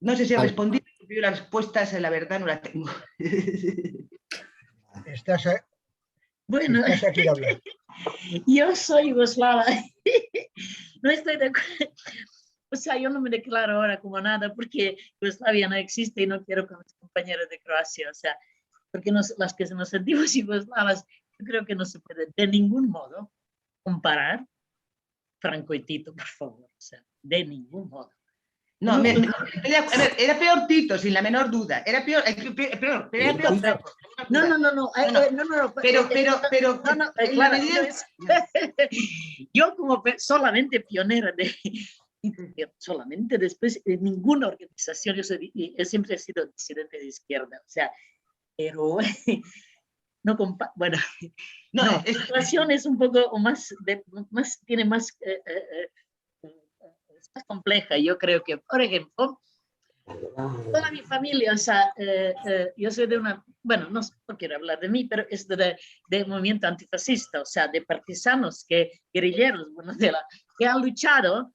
No sé si he respondido, porque yo las respuestas, la verdad, no las tengo. Bueno, estás aquí a hablar. Yo soy yugoslava. No estoy de acuerdo. O sea, yo no me declaro ahora como nada porque Yugoslavia no existe y no quiero con mis compañeros de Croacia. O sea, porque las que nos sentimos yugoslavas, yo creo que no se puede de ningún modo comparar Franco y Tito, por favor. O sea, de ningún modo. No, era peor Tito, sin la menor duda. Era peor Franco. No. Pero claro, yo como solamente pionera de solamente después de ninguna organización, yo siempre he sido disidente de izquierda, o sea, pero no bueno, no, la situación es un poco tiene más es más compleja. Yo creo que, por ejemplo, toda mi familia, o sea, yo soy de una bueno, no quiero hablar de mí, pero es de movimiento antifascista, o sea, de partisanos, guerrilleros, bueno, que han luchado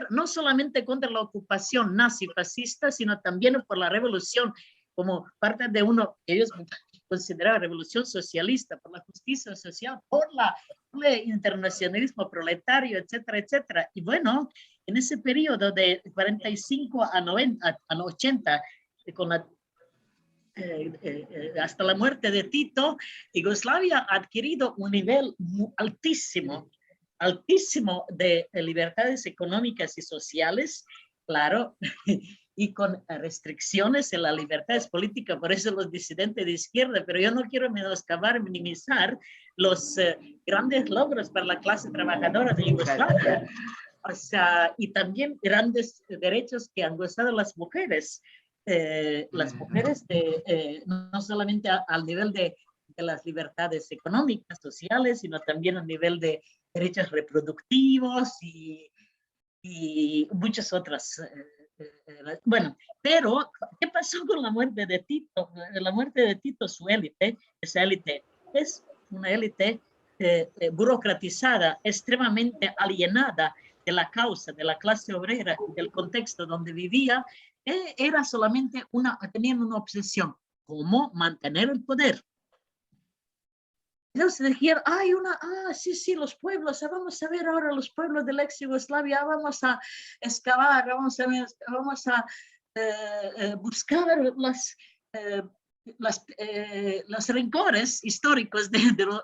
no solamente contra la ocupación nazi-fascista, sino también por la revolución, como parte de ellos consideraban revolución socialista, por la justicia social, por el internacionalismo proletario, etcétera, etcétera. Y bueno, en ese periodo de 45 a 80, con hasta la muerte de Tito, Yugoslavia ha adquirido un nivel altísimo de libertades económicas y sociales, claro, y con restricciones en las libertades políticas, por eso los disidentes de izquierda, pero yo no quiero menoscabar, minimizar los grandes logros para la clase trabajadora de Yugoslavia, o sea, y también grandes derechos que han gozado las mujeres no solamente al nivel de las libertades económicas, sociales, sino también a nivel de derechos reproductivos y muchas otras. Bueno, pero ¿qué pasó con la muerte de Tito? La muerte de Tito, su élite, esa élite es una élite burocratizada, extremadamente alienada de la causa, de la clase obrera, del contexto donde vivía, era solamente tenían una obsesión, cómo mantener el poder. Entonces dijeron, sí, los pueblos, vamos a ver ahora los pueblos de la ex Yugoslavia, vamos a excavar, vamos a buscar los rencores históricos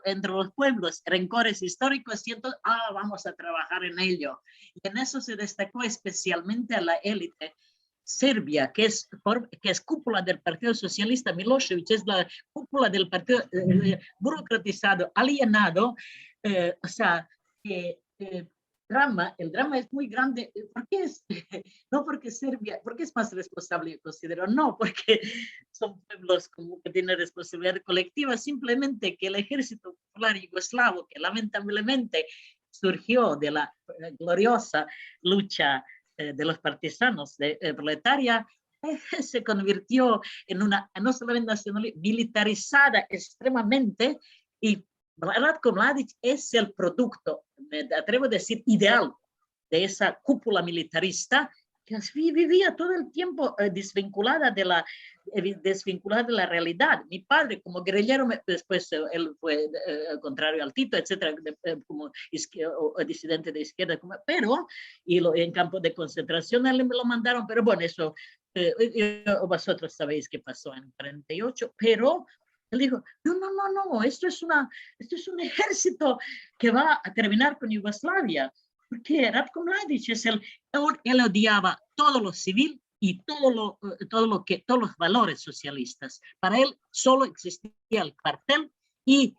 entre los pueblos, rencores históricos, y entonces, vamos a trabajar en ello. Y en eso se destacó especialmente a la élite serbia, que es cúpula del Partido Socialista. Milošević es la cúpula del partido burocratizado, alienado, o sea, el drama es muy grande. ¿Por qué no porque Serbia, porque es más responsable, yo considero, no porque son pueblos como que tienen responsabilidad colectiva, simplemente que el ejército popular yugoslavo, que lamentablemente surgió de la gloriosa lucha de los partisanos de proletaria, se convirtió en una, no solamente nacional, militarizada extremadamente, y Ratko Mladić es el producto, me atrevo a decir, ideal de esa cúpula militarista que vivía todo el tiempo desvinculada de la realidad. Mi padre, como guerrillero, después él fue contrario al Tito, etcétera, como disidente de izquierda, pero en campos de concentración él me lo mandaron, pero bueno, eso vosotros sabéis qué pasó en 48, pero él dijo, no, esto es un ejército que va a terminar con Yugoslavia. Porque Ratko Mladić él odiaba todo lo civil y todos los valores socialistas. Para él solo existía el cartel y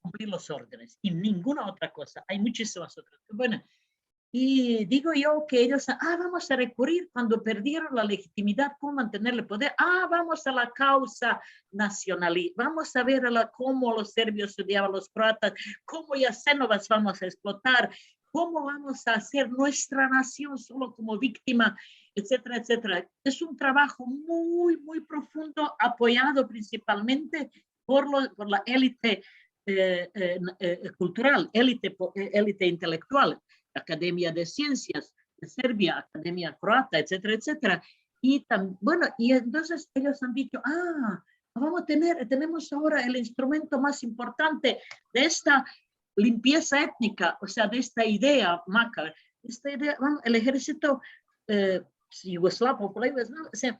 cumplir los órdenes y ninguna otra cosa. Hay muchísimas otras. Bueno, y digo yo que ellos, vamos a recurrir cuando perdieron la legitimidad, cómo mantener el poder. Vamos a la causa nacionalista. Vamos a ver cómo los serbios odiaban a los croatas, cómo Jasenovas vamos a explotar, cómo vamos a hacer nuestra nación solo como víctima, etcétera, etcétera. Es un trabajo muy, muy profundo, apoyado principalmente por la élite cultural, élite intelectual, Academia de Ciencias de Serbia, Academia Croata, etcétera, etcétera. Y entonces ellos han dicho, tenemos ahora el instrumento más importante de esta limpieza étnica, o sea, de esta idea, Makar, el ejército yugoslavo, o sea,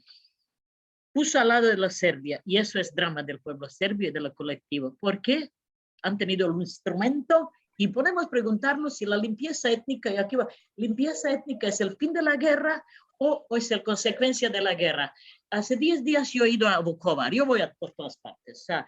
puso al lado de la Serbia, y eso es drama del pueblo serbio y del colectivo, porque han tenido un instrumento, y podemos preguntarnos si la limpieza étnica, y aquí va, limpieza étnica es el fin de la guerra o es la consecuencia de la guerra. Hace 10 días yo he ido a Vukovar, yo voy por todas partes, o sea,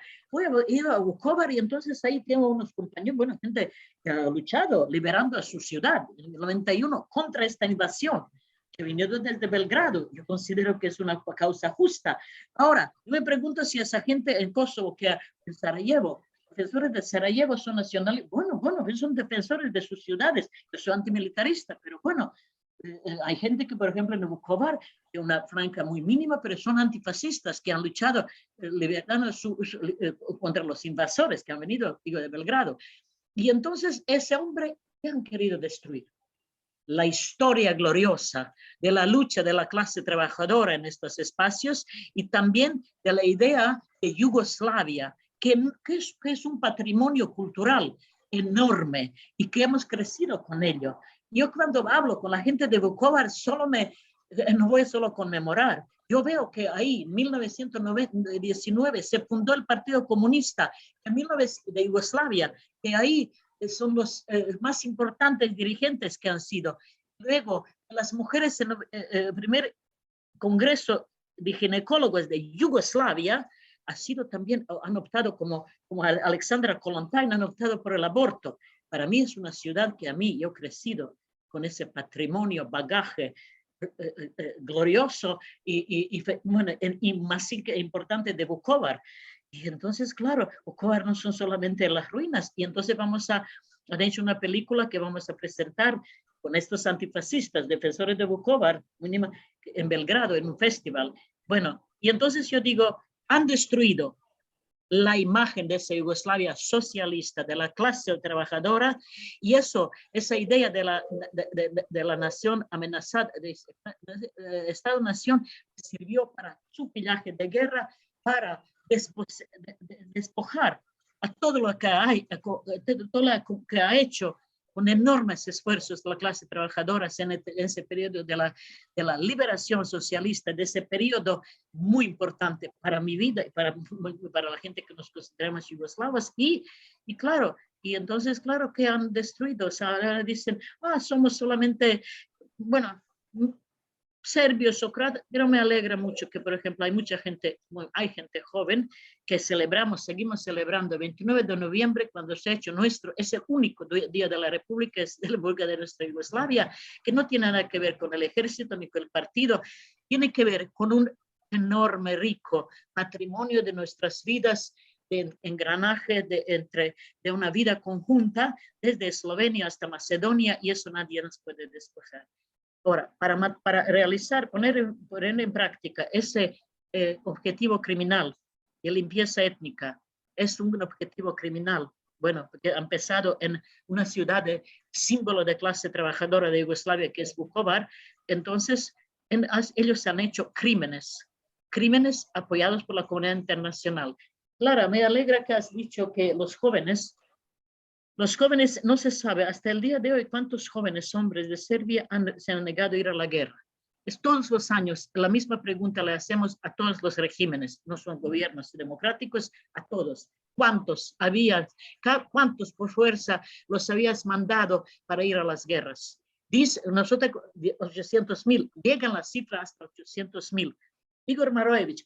he ido a Vukovar y entonces ahí tengo unos compañeros, gente que ha luchado liberando a su ciudad en el 91 contra esta invasión que vino desde Belgrado. Yo considero que es una causa justa. Ahora, yo me pregunto si esa gente en Kosovo, que en Sarajevo, defensores de Sarajevo son nacionales, bueno, son defensores de sus ciudades, que son antimilitaristas, pero bueno, hay gente que, por ejemplo, en Vukovar, de una franja muy mínima, pero son antifascistas que han luchado liberando contra los invasores que han venido, digo, de Belgrado. Y entonces ese hombre que han querido destruir. La historia gloriosa de la lucha de la clase trabajadora en estos espacios y también de la idea de Yugoslavia, que es un patrimonio cultural enorme y que hemos crecido con ello. Yo cuando hablo con la gente de Vukovar no voy solo a conmemorar. Yo veo que ahí en 1919 se fundó el Partido Comunista de Yugoslavia, que ahí son los más importantes dirigentes que han sido. Luego, las mujeres en el primer congreso de ginecólogos de Yugoslavia han optado como Alexandra Kollontaj, han optado por el aborto. Para mí es una ciudad que yo he crecido con ese patrimonio, bagaje glorioso y más importante de Vukovar. Y entonces, claro, Vukovar no son solamente las ruinas. Y entonces han hecho una película que vamos a presentar con estos antifascistas, defensores de Vukovar, en Belgrado, en un festival. Bueno, y entonces yo digo, han destruido la imagen de esa Yugoslavia socialista, de la clase trabajadora, y esa idea de la nación amenazada, de Estado-nación, sirvió para su pillaje de guerra, para despojar a todo lo que ha hecho con enormes esfuerzos la clase trabajadora en ese periodo de la liberación socialista, de ese periodo muy importante para mi vida y para la gente que nos consideramos yugoslavos. Y entonces, claro que han destruido, o sea, dicen, somos solamente, bueno, serbios o croatas, pero me alegra mucho que, por ejemplo, hay gente joven que seguimos celebrando el 29 de noviembre cuando se ha hecho es el único día de la República de nuestra Yugoslavia, que no tiene nada que ver con el ejército ni con el partido, tiene que ver con un enorme, rico patrimonio de nuestras vidas, de engranaje de una vida conjunta desde Eslovenia hasta Macedonia, y eso nadie nos puede despojar. Ahora, para poner en práctica ese objetivo criminal de limpieza étnica, es un objetivo criminal, bueno, porque ha empezado en una ciudad símbolo de clase trabajadora de Yugoslavia, que es Vukovar. Entonces, ellos han hecho crímenes apoyados por la comunidad internacional. Clara, me alegra que has dicho que los jóvenes, no se sabe hasta el día de hoy cuántos jóvenes hombres de Serbia se han negado a ir a la guerra. Todos los años la misma pregunta le hacemos a todos los regímenes, no son gobiernos democráticos, a todos. ¿Cuántos por fuerza los habías mandado para ir a las guerras? Dice, nosotros 800,000, llegan las cifras hasta 800,000. Igor Marojević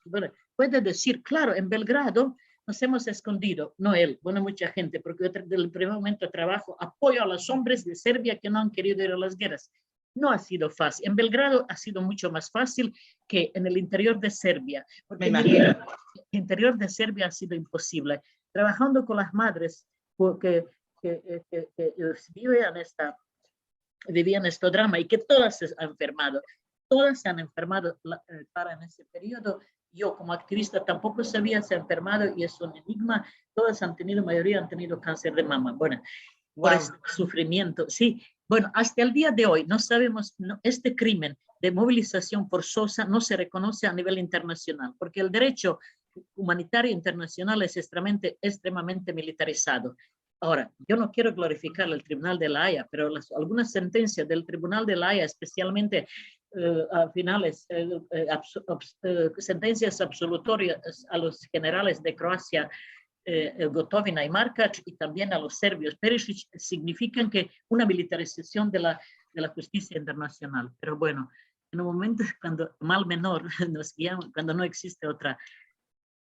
puede decir, claro, en Belgrado nos hemos escondido, no él, mucha gente, porque desde el primer momento de trabajo apoyo a los hombres de Serbia que no han querido ir a las guerras. No ha sido fácil. En Belgrado ha sido mucho más fácil que en el interior de Serbia, porque en el interior de Serbia ha sido imposible. Trabajando con las madres que vivían este drama y que todas se han enfermado. Todas se han enfermado en ese periodo. Yo como activista tampoco sabía si han enfermado y es un enigma. Todas mayoría han tenido cáncer de mama. Bueno, por este sufrimiento, sí. Bueno, hasta el día de hoy no sabemos, este crimen de movilización forzosa no se reconoce a nivel internacional, porque el derecho humanitario internacional es extremadamente militarizado. Ahora, yo no quiero glorificar el Tribunal de la Haya, pero algunas sentencias del Tribunal de la Haya, especialmente a finales, sentencias absolutorias a los generales de Croacia, Gotovina y Markac, y también a los serbios Perišić, significan que una militarización de la justicia internacional. Pero bueno, en un momento cuando mal menor nos guiamos, cuando no existe otro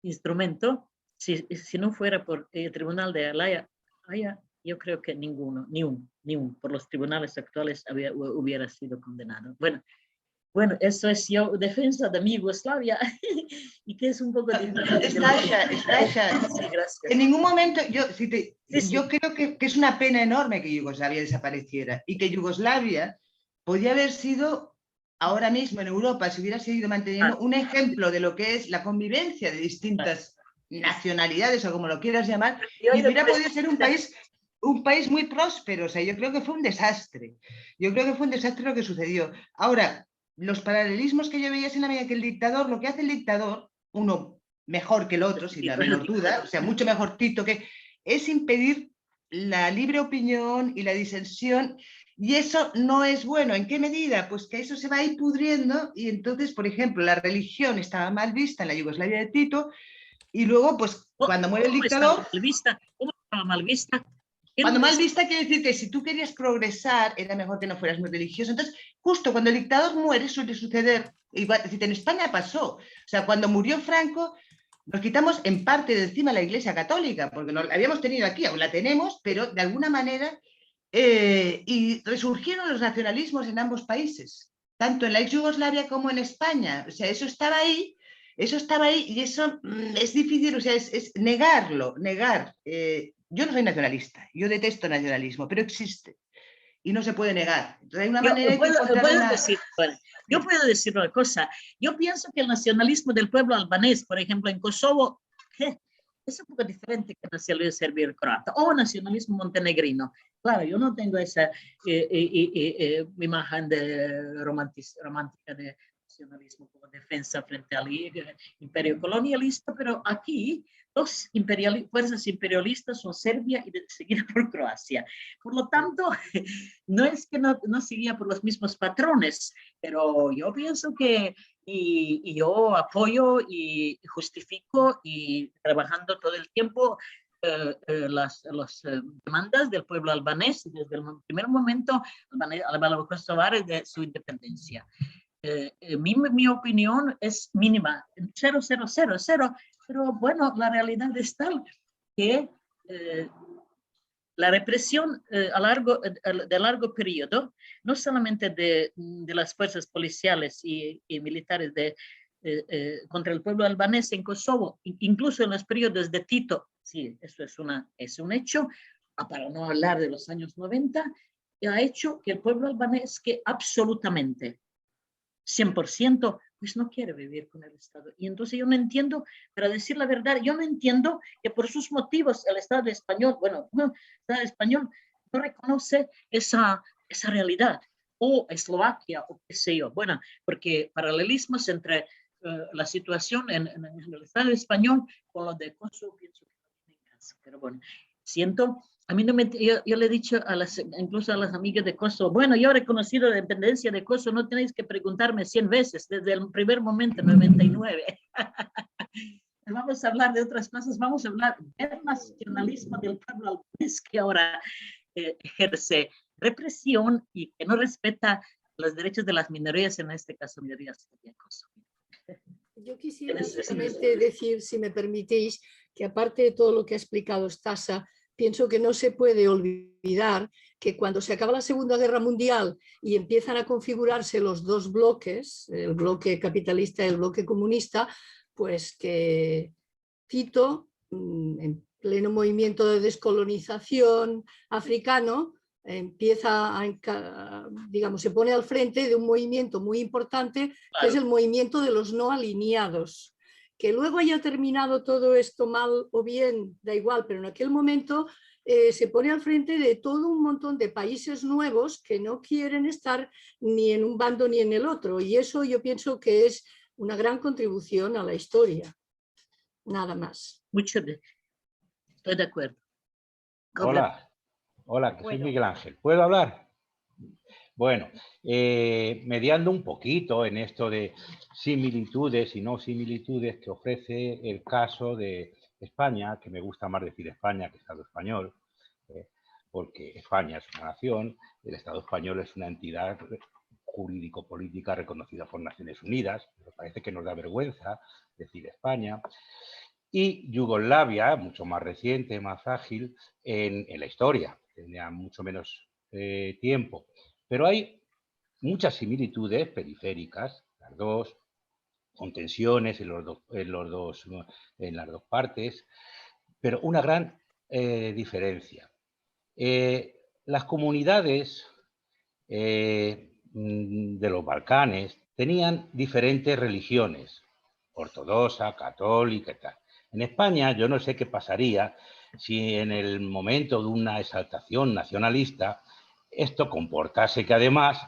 instrumento, si no fuera por el Tribunal de la Haya, yo creo que ni uno por los tribunales actuales hubiera sido condenado. Bueno, eso es defensa de mi Yugoslavia y que es un poco difícil. Stasha, sí, gracias. En ningún momento, yo creo que es una pena enorme que Yugoslavia desapareciera y que Yugoslavia podría haber sido ahora mismo en Europa, si hubiera seguido manteniendo un ejemplo de lo que es la convivencia de distintas nacionalidades o como lo quieras llamar, y hubiera podido ser un país muy próspero. O sea, yo creo que fue un desastre. Yo creo que fue un desastre lo que sucedió. Ahora, los paralelismos que yo veía en la medida que el dictador, lo que hace el dictador, uno mejor que el otro, sin la menor duda, o sea, mucho mejor Tito, que es impedir la libre opinión y la disensión, y eso no es bueno. ¿En qué medida? Pues que eso se va a ir pudriendo, y entonces, por ejemplo, la religión estaba mal vista en la Yugoslavia de Tito, y luego, pues, cuando muere el dictador... ¿Cómo estaba mal vista? Cuando mal vista quiere decir que si tú querías progresar, era mejor que no fueras muy religioso. Entonces, justo cuando el dictador muere, suele suceder, igual, es decir, en España pasó. O sea, cuando murió Franco, nos quitamos en parte de encima la Iglesia Católica, porque no la habíamos tenido aquí, aún la tenemos, pero de alguna manera, y resurgieron los nacionalismos en ambos países, tanto en la ex Yugoslavia como en España. O sea, eso estaba ahí y eso es difícil, o sea, es negarlo, negar. Yo no soy nacionalista, yo detesto el nacionalismo, pero existe y no se puede negar. Entonces hay una manera de yo puedo decir una cosa. Yo pienso que el nacionalismo del pueblo albanés, por ejemplo, en Kosovo, es un poco diferente que el nacionalismo serbio y croata, o nacionalismo montenegrino. Claro, yo no tengo esa imagen de romántica de nacionalismo como defensa frente al imperio colonialista, pero aquí dos fuerzas imperialistas son Serbia y seguida por Croacia. Por lo tanto, no es que no seguía por los mismos patrones, pero yo pienso que y yo apoyo y justifico y trabajando todo el tiempo las demandas del pueblo albanés desde el primer momento albano-kosovar de su independencia. Mi opinión es mínima, 0,000, pero bueno, la realidad es tal que la represión de largo periodo, no solamente de las fuerzas policiales y militares contra el pueblo albanés en Kosovo, incluso en los periodos de Tito, sí, eso es un hecho, para no hablar de los años 90, ha hecho que el pueblo albanés que absolutamente 100%, pues no quiere vivir con el Estado. Y entonces yo no entiendo, para decir la verdad, yo no entiendo que por sus motivos el Estado español, el Estado español no reconoce esa realidad, o Eslovaquia, o qué sé yo. Bueno, porque paralelismos entre la situación en el Estado español con lo de Kosovo, pienso que no tienen caso. Pero bueno, siento... A mí no yo le he dicho incluso a las amigas de Kosovo, bueno, yo he reconocido la independencia de Kosovo, no tenéis que preguntarme 100 veces, desde el primer momento, 99. Vamos a hablar de otras cosas, vamos a hablar del nacionalismo del pueblo albanés que ahora ejerce represión y que no respeta los derechos de las minorías, en este caso minorías de Kosovo. Yo quisiera solamente decir, si me permitís, que aparte de todo lo que ha explicado Stasa, pienso que no se puede olvidar que cuando se acaba la Segunda Guerra Mundial y empiezan a configurarse los dos bloques, el bloque capitalista y el bloque comunista, pues que Tito, en pleno movimiento de descolonización africano, empieza digamos, se pone al frente de un movimiento muy importante, que es el movimiento de los no alineados. Que luego haya terminado todo esto mal o bien, da igual, pero en aquel momento se pone al frente de todo un montón de países nuevos que no quieren estar ni en un bando ni en el otro. Y eso yo pienso que es una gran contribución a la historia. Nada más. Estoy de acuerdo. Hola, que soy Miguel Ángel. ¿Puedo hablar? Bueno, mediando un poquito en esto de similitudes y no similitudes que ofrece el caso de España, que me gusta más decir España que Estado español, porque España es una nación, el Estado español es una entidad jurídico-política reconocida por Naciones Unidas, me parece que nos da vergüenza decir España, y Yugoslavia, mucho más reciente, más ágil en la historia, tenía mucho menos tiempo. Pero hay muchas similitudes periféricas, las dos, con tensiones en las dos partes, pero una gran diferencia. Las comunidades de los Balcanes tenían diferentes religiones, ortodoxa, católica y tal. En España yo no sé qué pasaría si en el momento de una exaltación nacionalista esto comportase que además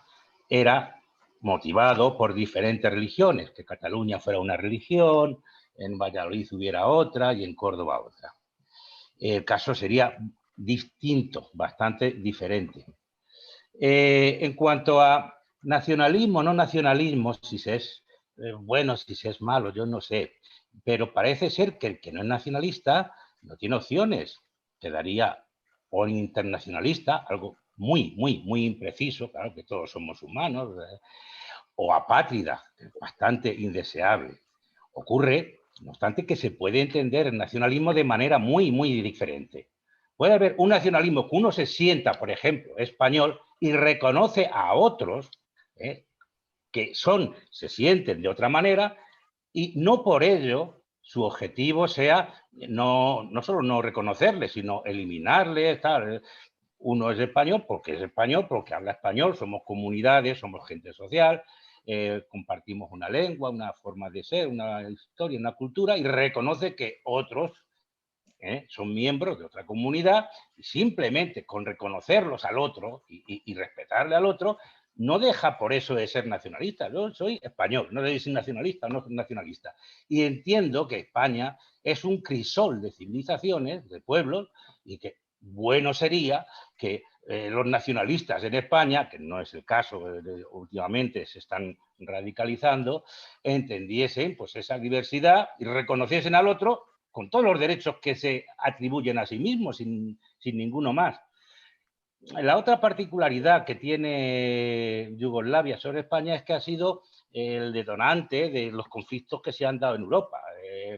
era motivado por diferentes religiones, que Cataluña fuera una religión, en Valladolid hubiera otra y en Córdoba otra. El caso sería distinto, bastante diferente. En cuanto a nacionalismo, no nacionalismo, si se es bueno, si se es malo, yo no sé. Pero parece ser que el que no es nacionalista no tiene opciones. Quedaría o internacionalista, algo muy, muy, muy impreciso, claro que todos somos humanos, o apátrida, bastante indeseable. Ocurre, no obstante, que se puede entender el nacionalismo de manera muy, muy diferente. Puede haber un nacionalismo que uno se sienta, por ejemplo, español y reconoce a otros que se sienten de otra manera y no por ello su objetivo sea no solo no reconocerles, sino eliminarles, tal. Uno es español porque habla español, somos comunidades, somos gente social, compartimos una lengua, una forma de ser, una historia, una cultura, y reconoce que otros son miembros de otra comunidad, y simplemente con reconocerlos al otro y respetarle al otro, no deja por eso de ser nacionalista. Yo soy español, no soy nacionalista, no soy nacionalista. Y entiendo que España es un crisol de civilizaciones, de pueblos, y que bueno sería que los nacionalistas en España, que no es el caso, últimamente se están radicalizando, entendiesen pues esa diversidad y reconociesen al otro con todos los derechos que se atribuyen a sí mismos, sin ninguno más. La otra particularidad que tiene Yugoslavia sobre España es que ha sido el detonante de los conflictos que se han dado en Europa.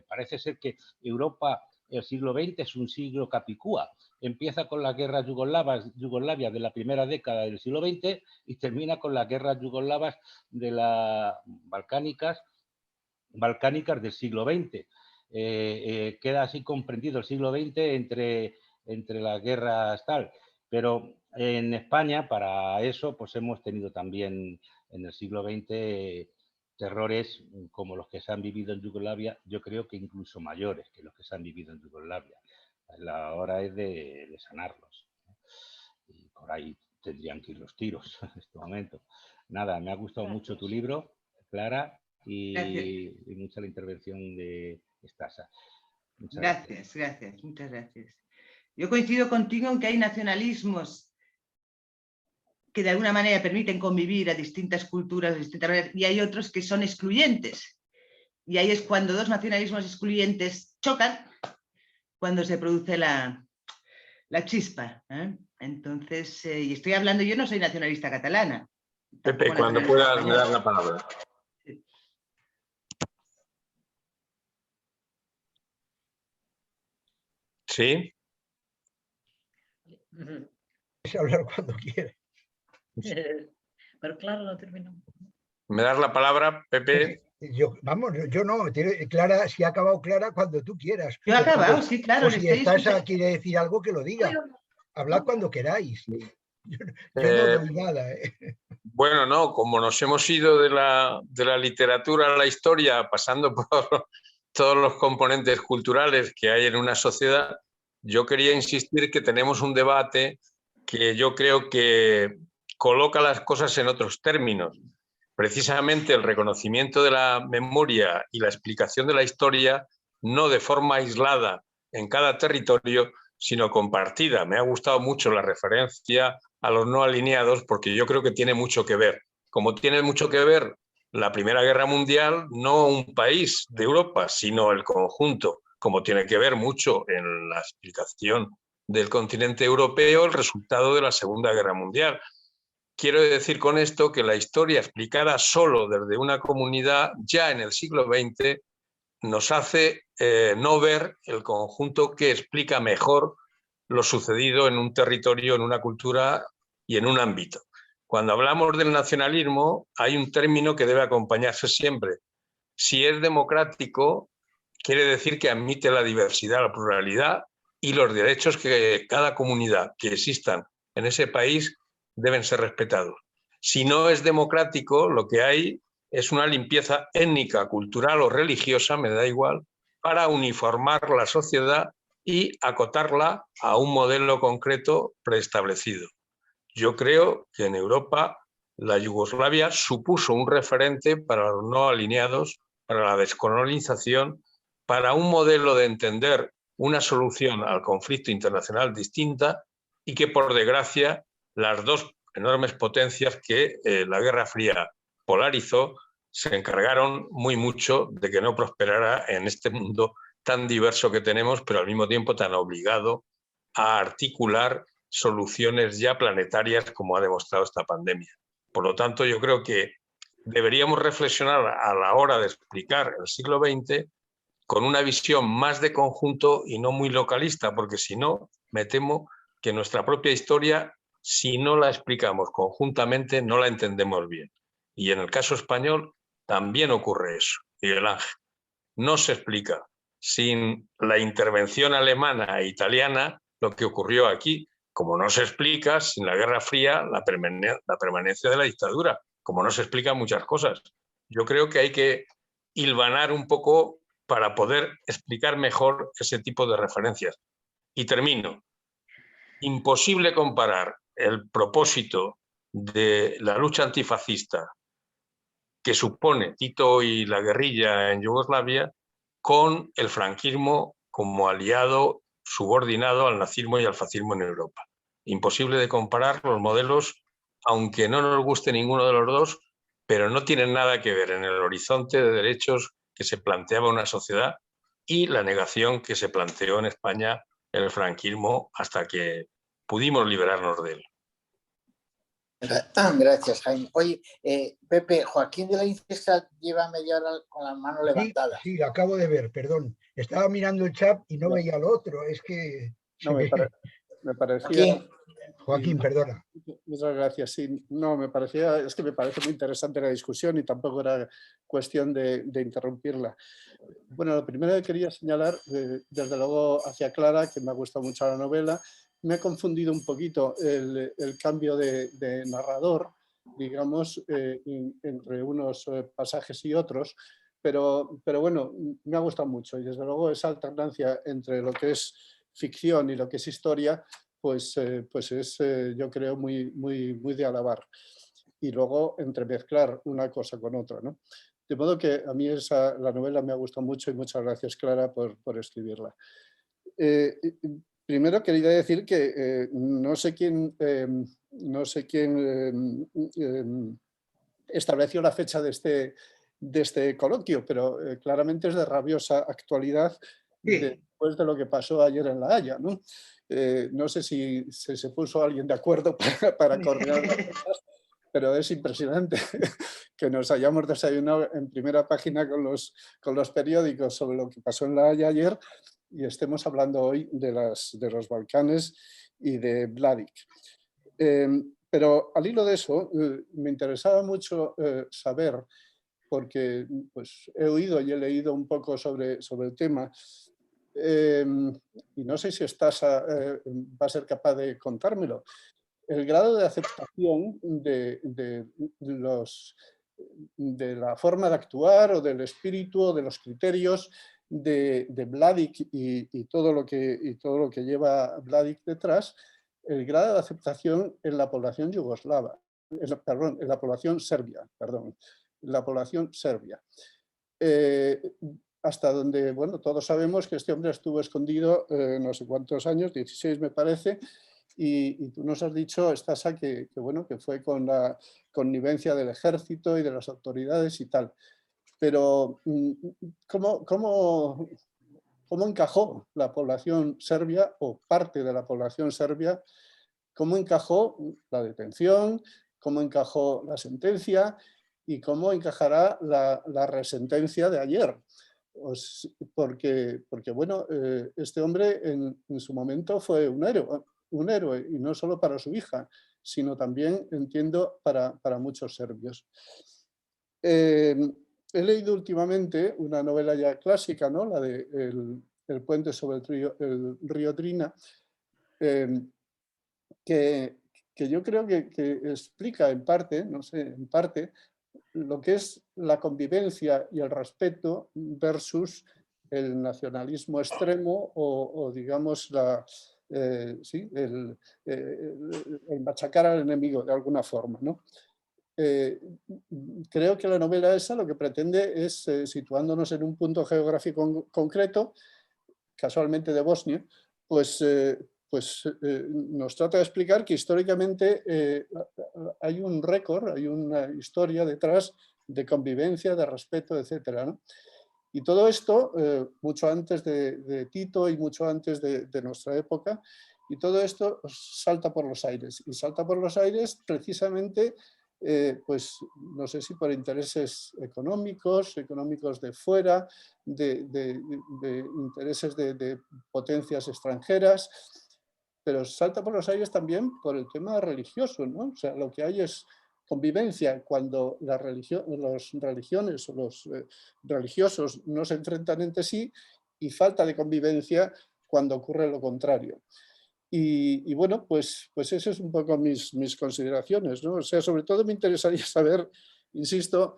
Parece ser que Europa, el siglo XX, es un siglo capicúa. Empieza con las guerras yugoslavia de la primera década del siglo XX y termina con las guerras yugoslavas de las balcánicas del siglo XX. Queda así comprendido el siglo XX entre las guerras tal. Pero en España, para eso, pues hemos tenido también en el siglo XX terrores como los que se han vivido en Yugoslavia, yo creo que incluso mayores que los que se han vivido en Yugoslavia. La hora es de sanarlos. Y por ahí tendrían que ir los tiros en este momento. Nada, me ha gustado mucho tu libro, Clara, y mucha la intervención de Stasa. Gracias, muchas gracias. Yo coincido contigo en que hay nacionalismos que de alguna manera permiten convivir a distintas culturas de distintas maneras, y hay otros que son excluyentes. Y ahí es cuando dos nacionalismos excluyentes chocan, cuando se produce la chispa. Entonces, y estoy hablando, yo no soy nacionalista catalana. Pepe, cuando puedas me das la palabra. ¿Sí? Puedes hablar cuando quieras. Pero claro, no terminó. ¿Me das la palabra, Pepe? Yo no. Clara, si ha acabado Clara, cuando tú quieras. Yo he acabado, sí, claro. O si Stasa quiere decir algo, que lo diga. Hablad cuando queráis. Yo no doy nada. Bueno, no, como nos hemos ido de la literatura a la historia, pasando por todos los componentes culturales que hay en una sociedad, yo quería insistir que tenemos un debate que yo creo que coloca las cosas en otros términos. Precisamente el reconocimiento de la memoria y la explicación de la historia, no de forma aislada en cada territorio, sino compartida. Me ha gustado mucho la referencia a los no alineados, porque yo creo que tiene mucho que ver. Como tiene mucho que ver la Primera Guerra Mundial, no un país de Europa, sino el conjunto, como tiene que ver mucho en la explicación del continente europeo el resultado de la Segunda Guerra Mundial. Quiero decir con esto que la historia explicada solo desde una comunidad ya en el siglo XX nos hace no ver el conjunto que explica mejor lo sucedido en un territorio, en una cultura y en un ámbito. Cuando hablamos del nacionalismo hay un término que debe acompañarse siempre. Si es democrático, quiere decir que admite la diversidad, la pluralidad y los derechos que cada comunidad que existan en ese país deben ser respetados. Si no es democrático, lo que hay es una limpieza étnica, cultural o religiosa, me da igual, para uniformar la sociedad y acotarla a un modelo concreto preestablecido. Yo creo que en Europa la Yugoslavia supuso un referente para los no alineados, para la descolonización, para un modelo de entender una solución al conflicto internacional distinta y que, por desgracia, las dos enormes potencias que la Guerra Fría polarizó se encargaron muy mucho de que no prosperara en este mundo tan diverso que tenemos, pero al mismo tiempo tan obligado a articular soluciones ya planetarias como ha demostrado esta pandemia. Por lo tanto, yo creo que deberíamos reflexionar a la hora de explicar el siglo XX con una visión más de conjunto y no muy localista, porque si no, me temo que nuestra propia historia, si no la explicamos conjuntamente, no la entendemos bien. Y en el caso español también ocurre eso, Miguel Ángel. No se explica sin la intervención alemana e italiana lo que ocurrió aquí, como no se explica sin la Guerra Fría la permanencia de la dictadura, como no se explican muchas cosas. Yo creo que hay que hilvanar un poco para poder explicar mejor ese tipo de referencias. Y termino. Imposible comparar el propósito de la lucha antifascista que supone Tito y la guerrilla en Yugoslavia con el franquismo como aliado subordinado al nazismo y al fascismo en Europa. Imposible de comparar los modelos, aunque no nos guste ninguno de los dos, pero no tienen nada que ver en el horizonte de derechos que se planteaba una sociedad y la negación que se planteó en España el franquismo hasta que pudimos liberarnos de él. Gracias, Jaime. Oye, Pepe, Joaquín de la Incesta lleva media hora con la mano levantada. Sí, lo acabo de ver, perdón. Estaba mirando el chat y no veía lo otro. Es que... No, me parecía... Joaquín, perdona. Muchas gracias. Sí, no, me parece muy interesante la discusión y tampoco era cuestión de interrumpirla. Bueno, lo primero que quería señalar, desde luego hacia Clara, que me ha gustado mucho la novela, me ha confundido un poquito el cambio de narrador, digamos, entre unos pasajes y otros, pero bueno, me ha gustado mucho y desde luego esa alternancia entre lo que es ficción y lo que es historia, pues es, yo creo, muy de alabar. Y luego entremezclar una cosa con otra, ¿no? De modo que a mí la novela me ha gustado mucho y muchas gracias, Clara, por escribirla. Primero quería decir que no sé quién estableció la fecha de este coloquio, pero claramente es de rabiosa actualidad después de lo que pasó ayer en La Haya, ¿no? No sé si se puso alguien de acuerdo para coordinar las cosas, pero es impresionante que nos hayamos desayunado en primera página con los periódicos sobre lo que pasó en La Haya ayer y estemos hablando hoy de los Balcanes y de Mladic. Pero al hilo de eso, me interesaba mucho saber, porque pues, he oído y he leído un poco sobre el tema, y no sé si Stasa va a ser capaz de contármelo, el grado de aceptación de la forma de actuar o del espíritu o de los criterios de Mladic y todo lo que lleva Mladic detrás, el grado de aceptación en la población yugoslava, en la población serbia, hasta donde, bueno, todos sabemos que este hombre estuvo escondido no sé cuántos años, 16 me parece, y tú nos has dicho, Stasa, que fue con la connivencia del ejército y de las autoridades y tal. Pero, ¿cómo encajó la población serbia o parte de la población serbia? ¿Cómo encajó la detención? ¿Cómo encajó la sentencia? ¿Y cómo encajará la resentencia de ayer? Porque bueno, este hombre en su momento fue un héroe, y no solo para su hija, sino también, entiendo, para muchos serbios. He leído últimamente una novela ya clásica, ¿no? La de El puente sobre el río Drina, que que yo creo que explica en parte, no sé, en parte, lo que es la convivencia y el respeto versus el nacionalismo extremo o digamos, sí, el machacar al enemigo de alguna forma, ¿no? Creo que la novela esa lo que pretende es, situándonos en un punto geográfico concreto, casualmente de Bosnia, pues nos trata de explicar que históricamente hay un récord, hay una historia detrás de convivencia, de respeto, etcétera, ¿no? Y todo esto, mucho antes de Tito y mucho antes de nuestra época, y todo esto salta por los aires. Y salta por los aires precisamente, pues no sé si por intereses económicos de fuera, de intereses de potencias extranjeras, pero salta por los aires también por el tema religioso, ¿no? O sea, lo que hay es convivencia cuando las religiones o los religiosos no se enfrentan entre sí, y falta de convivencia cuando ocurre lo contrario. Y bueno, pues esas es un poco mis consideraciones, ¿no? O sea, sobre todo me interesaría saber, insisto,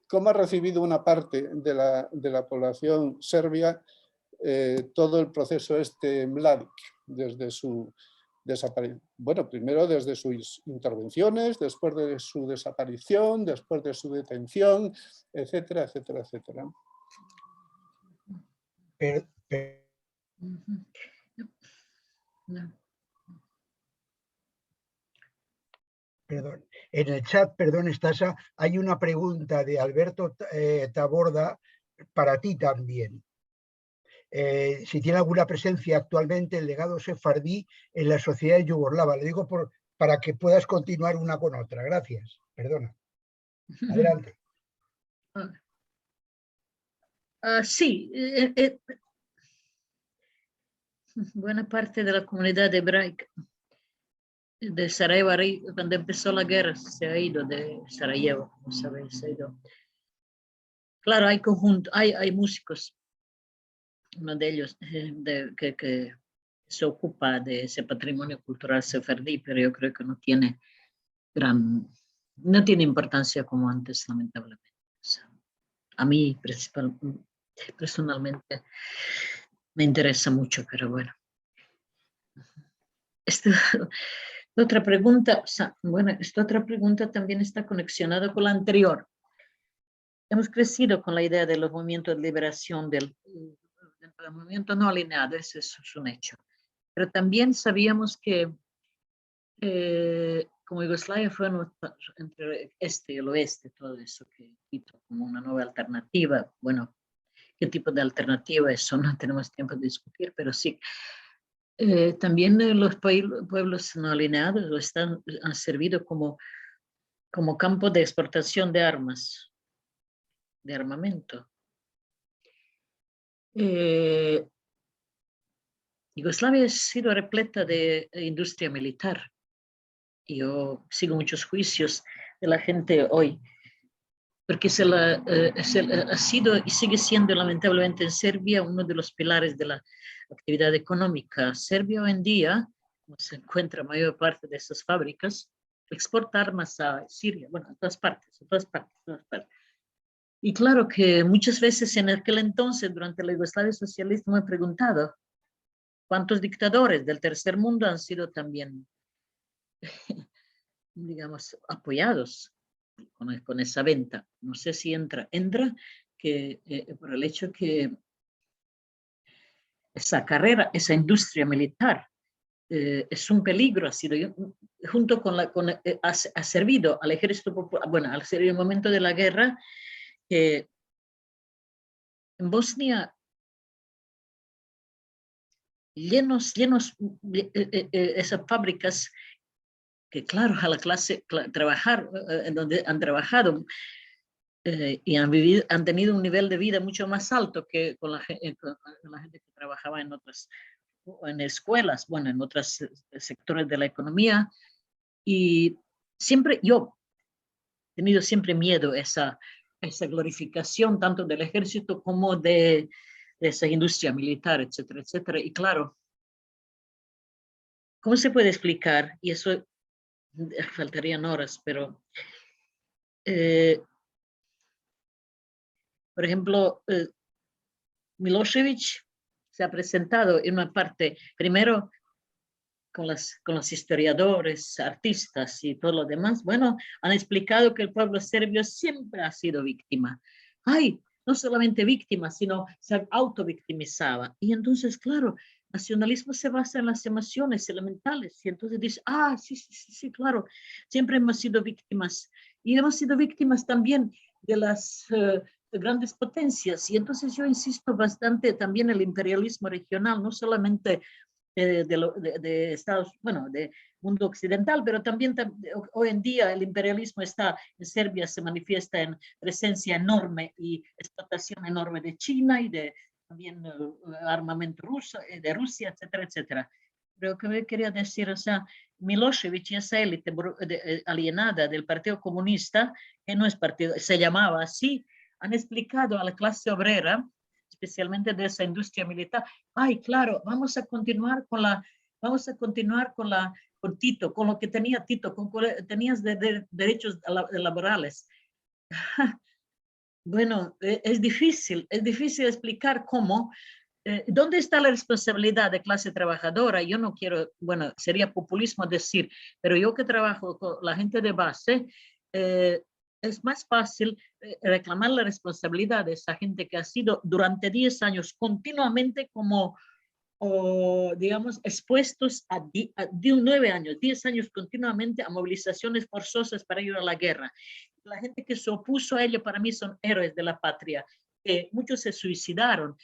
cómo ha recibido una parte de la población serbia todo el proceso Mladic, desde su desaparición. Bueno, primero desde sus intervenciones, después de su desaparición, después de su detención, etcétera, etcétera, etcétera. Perdón. En el chat, perdón, Stasa, hay una pregunta de Alberto Taborda para ti también. Si tiene alguna presencia actualmente el legado sefardí en la sociedad yugoslava. Lo digo para que puedas continuar una con otra. Gracias. Perdona. Adelante. Sí. Buena parte de la comunidad hebraica de Sarajevo, cuando empezó la guerra, se ha ido de Sarajevo, no sabéis, se ha ido. Claro, hay músicos, uno de ellos que se ocupa de ese patrimonio cultural sefardí, pero yo creo que no tiene importancia como antes, lamentablemente. O sea, a mí personalmente me interesa mucho, pero bueno. Esta otra pregunta también está conexionada con la anterior. Hemos crecido con la idea de los movimientos de liberación del movimiento no alineado, ese es un hecho. Pero también sabíamos que como Yugoslavia fue entre este y el oeste, todo eso que Tito como una nueva alternativa. Bueno, ¿qué tipo de alternativa? Eso no tenemos tiempo de discutir, pero sí. También los pueblos no alineados han servido como campo de exportación de armas, de armamento. Yugoslavia ha sido repleta de industria militar. Yo sigo muchos juicios de la gente hoy, porque ha sido y sigue siendo lamentablemente en Serbia uno de los pilares de la actividad económica. Serbia hoy en día, como se encuentra mayor parte de esas fábricas, exporta armas a Siria, bueno, a todas partes. Y claro que muchas veces en aquel entonces, durante la Yugoslavia socialista, me he preguntado cuántos dictadores del tercer mundo han sido también, digamos, apoyados con esa venta. No sé si entra que por el hecho que esa carrera, esa industria militar es un peligro, ha sido junto ha servido al ejército popular, bueno, al ser el momento de la guerra, que en Bosnia llenos esas fábricas que claro, a la clase trabajar, en donde han trabajado y han tenido un nivel de vida mucho más alto que con la gente que trabajaba en escuelas, bueno, en otros sectores de la economía. Y siempre yo he tenido siempre miedo a esa glorificación tanto del ejército como de esa industria militar, etcétera, etcétera. Y claro, ¿cómo se puede explicar? Y eso faltarían horas, pero por ejemplo, Milosevic se ha presentado en una parte, primero con los historiadores, artistas y todo lo demás. Bueno, han explicado que el pueblo serbio siempre ha sido víctima. Ay, no solamente víctima, sino se autovictimizaba. Y entonces, claro, nacionalismo se basa en las emociones elementales. Y entonces dice, sí, claro, siempre hemos sido víctimas. Y hemos sido víctimas también de las grandes potencias. Y entonces yo insisto bastante también en el imperialismo regional, no solamente de Estados, bueno, de mundo occidental, pero también hoy en día el imperialismo está en Serbia, se manifiesta en presencia enorme y explotación enorme de China y de también armamento ruso, de Rusia, etcétera, etcétera. Pero que me quería decir, o sea, Milosevic y esa élite alienada del Partido Comunista, que no es partido, se llamaba así, han explicado a la clase obrera, especialmente de esa industria militar, ay, claro, vamos a continuar con Tito, con lo que tenía Tito, tenías derechos laborales. Bueno, es difícil explicar cómo, ¿dónde está la responsabilidad de clase trabajadora? Yo no quiero, bueno, sería populismo decir, pero yo que trabajo con la gente de base, es más fácil reclamar la responsabilidad de esa gente que ha sido durante 10 años continuamente como, digamos, expuestos a 9 años, 10 años continuamente a movilizaciones forzosas para ir a la guerra. La gente que se opuso a ello para mí son héroes de la patria. Muchos se suicidaron,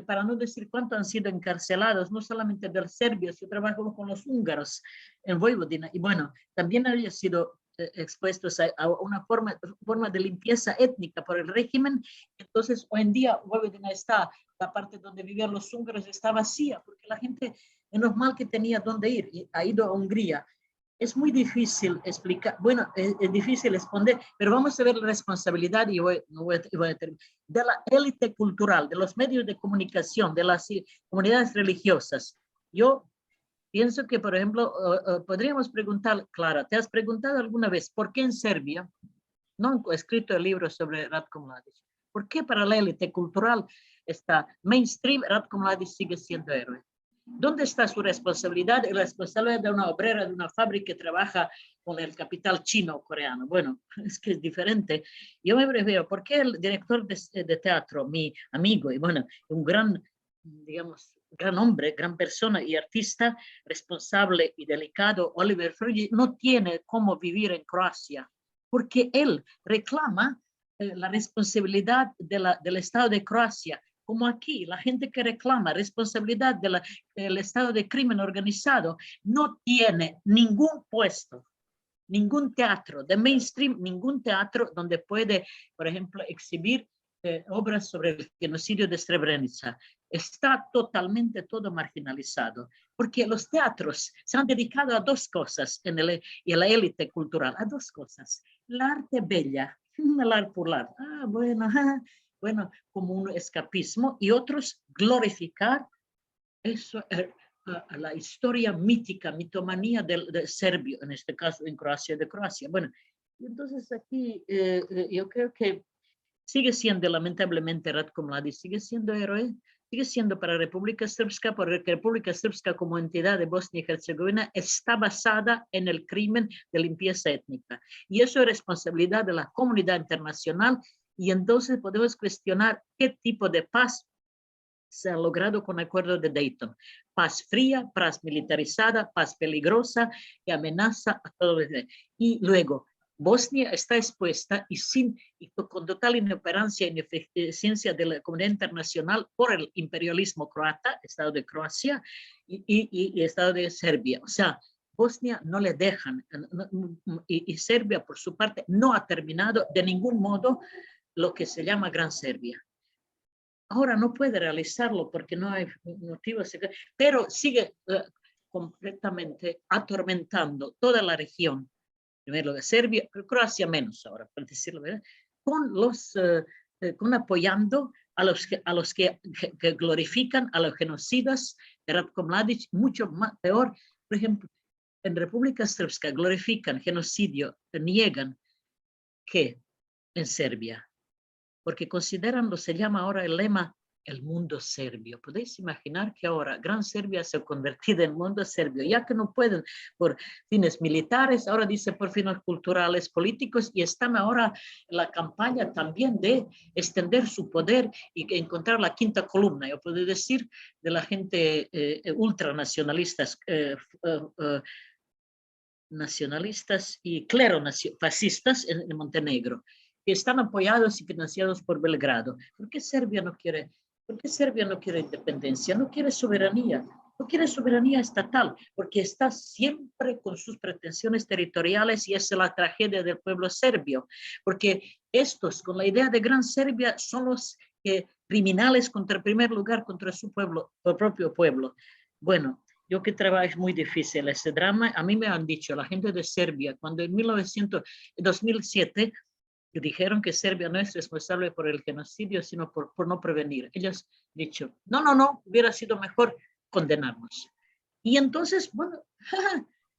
para no decir cuántos han sido encarcelados, no solamente de los serbios, yo trabajo con los húngaros en Vojvodina, y bueno, también han sido expuestos a una forma de limpieza étnica por el régimen. Entonces, hoy en día, Vojvodina está, la parte donde vivían los húngaros está vacía, porque la gente, menos mal que tenía dónde ir, y ha ido a Hungría. Es muy difícil explicar, bueno, es difícil responder, pero vamos a ver la responsabilidad, y voy a terminar, de la élite cultural, de los medios de comunicación, de las comunidades religiosas. Yo pienso que, por ejemplo, podríamos preguntar, Clara, ¿te has preguntado alguna vez por qué en Serbia no han escrito el libro sobre Ratko Mladić? ¿Por qué para la élite cultural está mainstream, Ratko Mladić sigue siendo héroe? ¿Dónde está su responsabilidad? La responsabilidad de una obrera de una fábrica que trabaja con el capital chino o coreano. Bueno, es que es diferente. Yo me prefiero, ¿por qué el director de teatro, mi amigo, y bueno, un gran, digamos, gran hombre, gran persona y artista, responsable y delicado, Oliver Frugi, no tiene cómo vivir en Croacia? Porque él reclama la responsabilidad del Estado de Croacia. Como aquí, la gente que reclama responsabilidad del estado de crimen organizado no tiene ningún puesto, ningún teatro de mainstream, ningún teatro donde puede, por ejemplo, exhibir obras sobre el genocidio de Srebrenica. Está totalmente todo marginalizado, porque los teatros se han dedicado a dos cosas en la élite cultural, a dos cosas. La arte bella, el arte popular, bueno, como un escapismo, y otros glorificar eso, la historia mítica, mitomanía del serbio, en este caso en Croacia, de Croacia. Bueno, entonces aquí yo creo que sigue siendo, lamentablemente, Ratko Mladić sigue siendo héroe, sigue siendo para República Srpska, porque República Srpska como entidad de Bosnia y Herzegovina está basada en el crimen de limpieza étnica. Y eso es responsabilidad de la comunidad internacional. Y entonces podemos cuestionar qué tipo de paz se ha logrado con el acuerdo de Dayton. Paz fría, paz militarizada, paz peligrosa que amenaza a todos. Y luego, Bosnia está expuesta y con total inoperancia e ineficiencia de la comunidad internacional por el imperialismo croata, Estado de Croacia y Estado de Serbia. O sea, Bosnia no le dejan, y Serbia, por su parte, no ha terminado de ningún modo lo que se llama Gran Serbia. Ahora no puede realizarlo porque no hay motivos, pero sigue completamente atormentando toda la región, primero de Serbia, pero Croacia menos ahora, por decirlo, ¿verdad? Con apoyando a los que glorifican a los genocidas de Ratko Mladić, mucho más, peor. Por ejemplo, en República Srpska glorifican genocidio, niegan que en Serbia, porque consideran, se llama ahora el lema, el mundo serbio. Podéis imaginar que ahora Gran Serbia se ha convertido en mundo serbio, ya que no pueden por fines militares, ahora dice por fines culturales, políticos, y están ahora en la campaña también de extender su poder y encontrar la quinta columna, yo puedo decir, de la gente ultranacionalistas, nacionalistas y clero fascistas en Montenegro, que están apoyados y financiados por Belgrado. ¿Por qué Serbia no quiere? ¿Por qué Serbia no quiere independencia? No quiere soberanía. No quiere soberanía estatal, porque está siempre con sus pretensiones territoriales y esa es la tragedia del pueblo serbio. Porque estos, con la idea de Gran Serbia, son los criminales contra, en primer lugar, contra su pueblo, su propio pueblo. Bueno, yo que trabajo es muy difícil ese drama. A mí me han dicho, la gente de Serbia, cuando en 2007, dijeron que Serbia no es responsable por el genocidio, sino por no prevenir. Ellos han dicho, no, hubiera sido mejor condenarnos. Y entonces, bueno,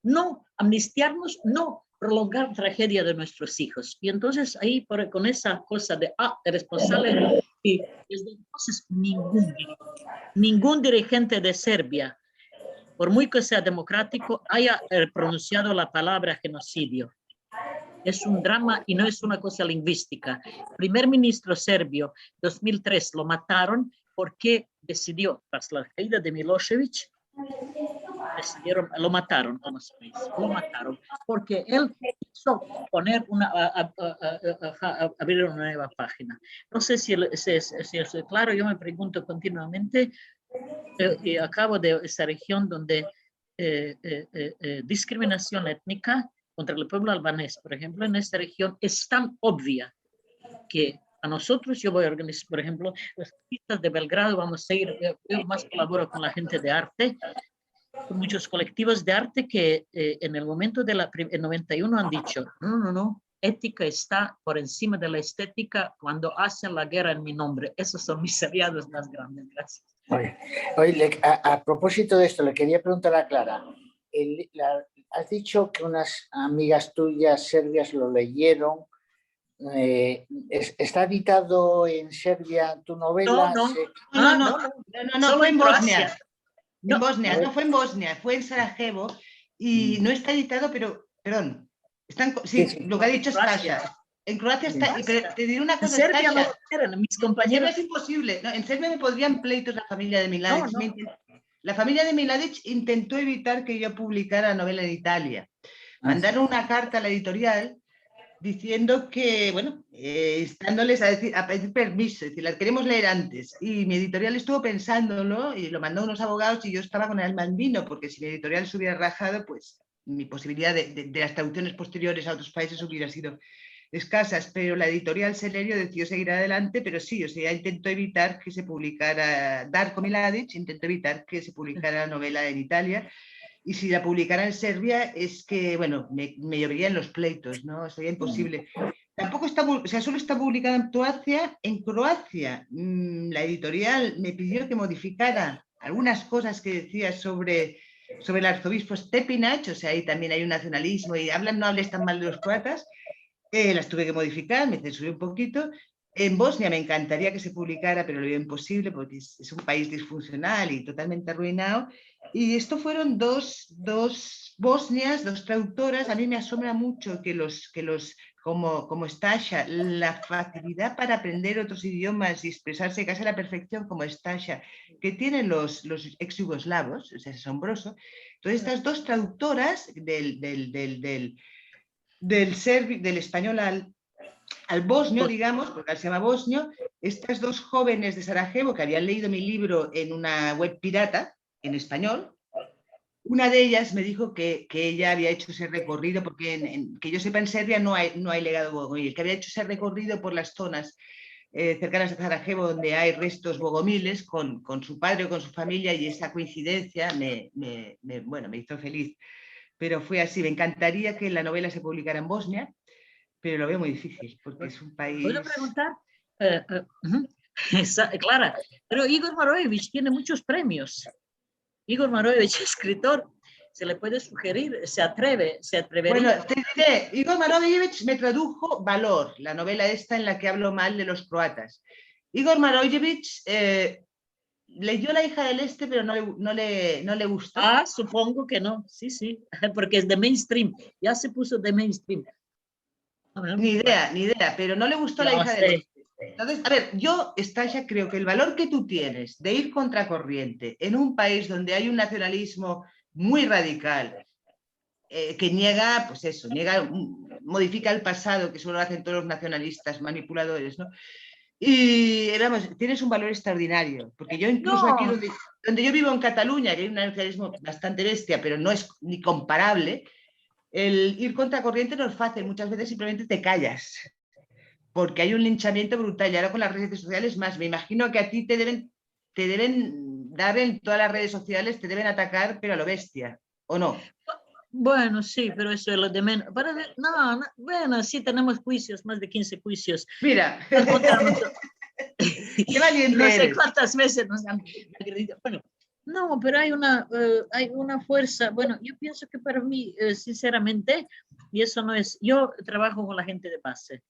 no amnistiarnos, no prolongar la tragedia de nuestros hijos. Y entonces ahí, con esa cosa de responsable, y desde entonces ningún dirigente de Serbia, por muy que sea democrático, haya pronunciado la palabra genocidio. Es un drama y no es una cosa lingüística. El primer ministro serbio, 2003, lo mataron porque decidió, tras la caída de Milošević, lo mataron, como sabéis, lo mataron, porque él quiso poner abrir una nueva página. No sé si es claro, yo me pregunto continuamente, y acabo de esa región donde discriminación étnica contra el pueblo albanés, por ejemplo, en esta región es tan obvia que a nosotros, yo voy a organizar, por ejemplo, los artistas de Belgrado, vamos a ir, yo más colaboro con la gente de arte, con muchos colectivos de arte que en el momento de el 91 han dicho, no, ética está por encima de la estética cuando hacen la guerra en mi nombre. Esos son mis aliados más grandes. Gracias. Oye, a propósito de esto, le quería preguntar a Clara. Has dicho que unas amigas tuyas serbias lo leyeron. ¿Está editado en Serbia tu novela? No, fue en Bosnia. En Bosnia, no fue en Bosnia, fue en Sarajevo y no está editado, pero, perdón, sí, lo que ha dicho es Stasha. En Croacia está, pero te diré una cosa, en Serbia no eran mis compañeros. Es imposible, no, en Serbia me podrían pleitos la familia de Miladić. La familia de Miladić intentó evitar que yo publicara novela en Italia. Mandaron una carta a la editorial diciendo que, bueno, estándoles a pedir permiso, es decir, las queremos leer antes. Y mi editorial estuvo pensándolo y lo mandó a unos abogados y yo estaba con el alma en vino, porque si mi editorial se hubiera rajado, pues mi posibilidad de las traducciones posteriores a otros países hubiera sido escasas, pero la editorial Celerio decidió seguir adelante, pero sí, o sea, intentó evitar que se publicara, Darko Miladić intentó evitar que se publicara la novela en Italia, y si la publicara en Serbia es que, bueno, me lloverían los pleitos, ¿no? Sería imposible. Tampoco está, o sea, solo está publicada en Croacia. En Croacia, la editorial me pidió que modificara algunas cosas que decía sobre el arzobispo Stepinac, o sea, ahí también hay un nacionalismo y no hables tan mal de los croatas. Las tuve que modificar, me censuré un poquito. En Bosnia me encantaría que se publicara, pero lo veo imposible porque es un país disfuncional y totalmente arruinado. Y esto fueron dos Bosnias, dos traductoras. A mí me asombra mucho que como Stasha, la facilidad para aprender otros idiomas y expresarse casi a la perfección como Stasha, que tienen los ex-yugoslavos, o sea, es asombroso. Entonces, estas dos traductoras del español al bosnio, digamos, porque se llama bosnio, estas dos jóvenes de Sarajevo que habían leído mi libro en una web pirata, en español, una de ellas me dijo que ella había hecho ese recorrido, porque que yo sepa en Serbia no hay legado bogomil, que había hecho ese recorrido por las zonas cercanas a Sarajevo donde hay restos bogomiles con su padre o con su familia, y esa coincidencia me hizo feliz. Pero fue así. Me encantaría que la novela se publicara en Bosnia, pero lo veo muy difícil porque es un país... ¿Puedo preguntar? Clara, pero Igor Maroević tiene muchos premios. Igor Maroević, escritor, se le puede sugerir, se atrevería. Bueno, te diré, Igor Marojevich me tradujo Valor, la novela esta en la que hablo mal de los croatas. Igor Marojevich leyó La hija del este, pero no le gustó. Ah, supongo que no, sí, porque es de mainstream, ya se puso de mainstream. Ni idea, pero no le gustó La hija del este. Entonces, a ver, yo, Stasia, creo que el valor que tú tienes de ir contracorriente en un país donde hay un nacionalismo muy radical, que niega, pues eso, modifica el pasado, que solo lo hacen todos los nacionalistas manipuladores, ¿no? Y vamos, tienes un valor extraordinario, porque yo incluso aquí donde yo vivo en Cataluña, que hay un nacionalismo bastante bestia, pero no es ni comparable, el ir contracorriente no es fácil, muchas veces simplemente te callas, porque hay un linchamiento brutal, y ahora con las redes sociales más, me imagino que a ti te deben dar en todas las redes sociales, te deben atacar, pero a lo bestia, ¿o no? Bueno, sí, pero eso es lo de menos. No, bueno, sí tenemos juicios, más de 15 juicios. Mira, qué valiente no sé cuántas veces nos han agredido. Bueno, no, pero hay una fuerza. Bueno, yo pienso que para mí, sinceramente, y eso no es, yo trabajo con la gente de base,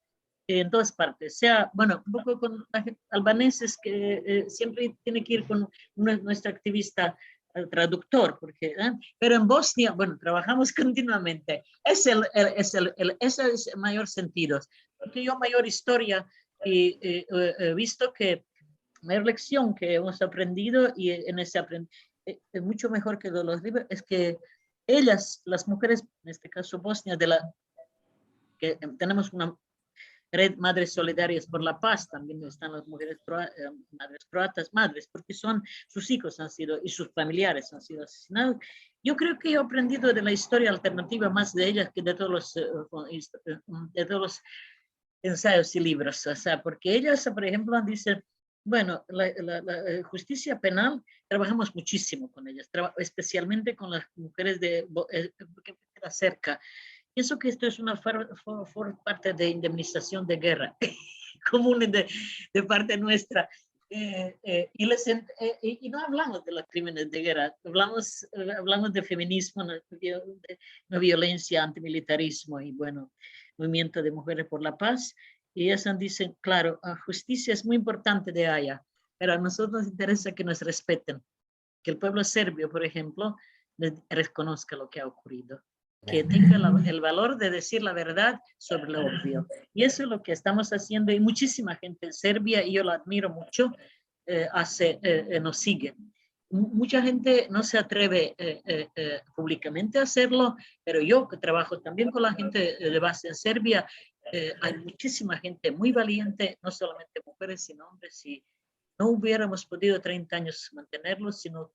en todas partes, sea, bueno, un poco con albaneses que siempre tiene que ir con nuestra activista el traductor, porque, pero en Bosnia, bueno, trabajamos continuamente. Ese es el mayor sentido, porque yo mayor historia y he visto que mayor lección que hemos aprendido y en ese mucho mejor que de los libros es que ellas, las mujeres, en este caso Bosnia, que tenemos una Red Madres Solidarias por la Paz, también están las mujeres madres croatas, porque sus hijos han sido, y sus familiares han sido asesinados. Yo creo que he aprendido de la historia alternativa más de ellas que de todos los ensayos y libros, o sea, porque ellas, por ejemplo, dicen, bueno, la justicia penal, trabajamos muchísimo con ellas, especialmente con las mujeres que queda cerca. Pienso que esto es una parte de indemnización de guerra común de parte nuestra. Y no hablamos de los crímenes de guerra, hablamos de feminismo, no violencia, antimilitarismo y, bueno, movimiento de mujeres por la paz. Y ellas dicen, claro, justicia es muy importante de Haya, pero a nosotros nos interesa que nos respeten, que el pueblo serbio, por ejemplo, reconozca lo que ha ocurrido, que tenga el valor de decir la verdad sobre lo obvio. Y eso es lo que estamos haciendo, y muchísima gente en Serbia, y yo lo admiro mucho, nos sigue. Mucha gente no se atreve públicamente a hacerlo, pero yo que trabajo también con la gente de base en Serbia, hay muchísima gente muy valiente, no solamente mujeres, sino hombres, y no hubiéramos podido 30 años mantenerlos si no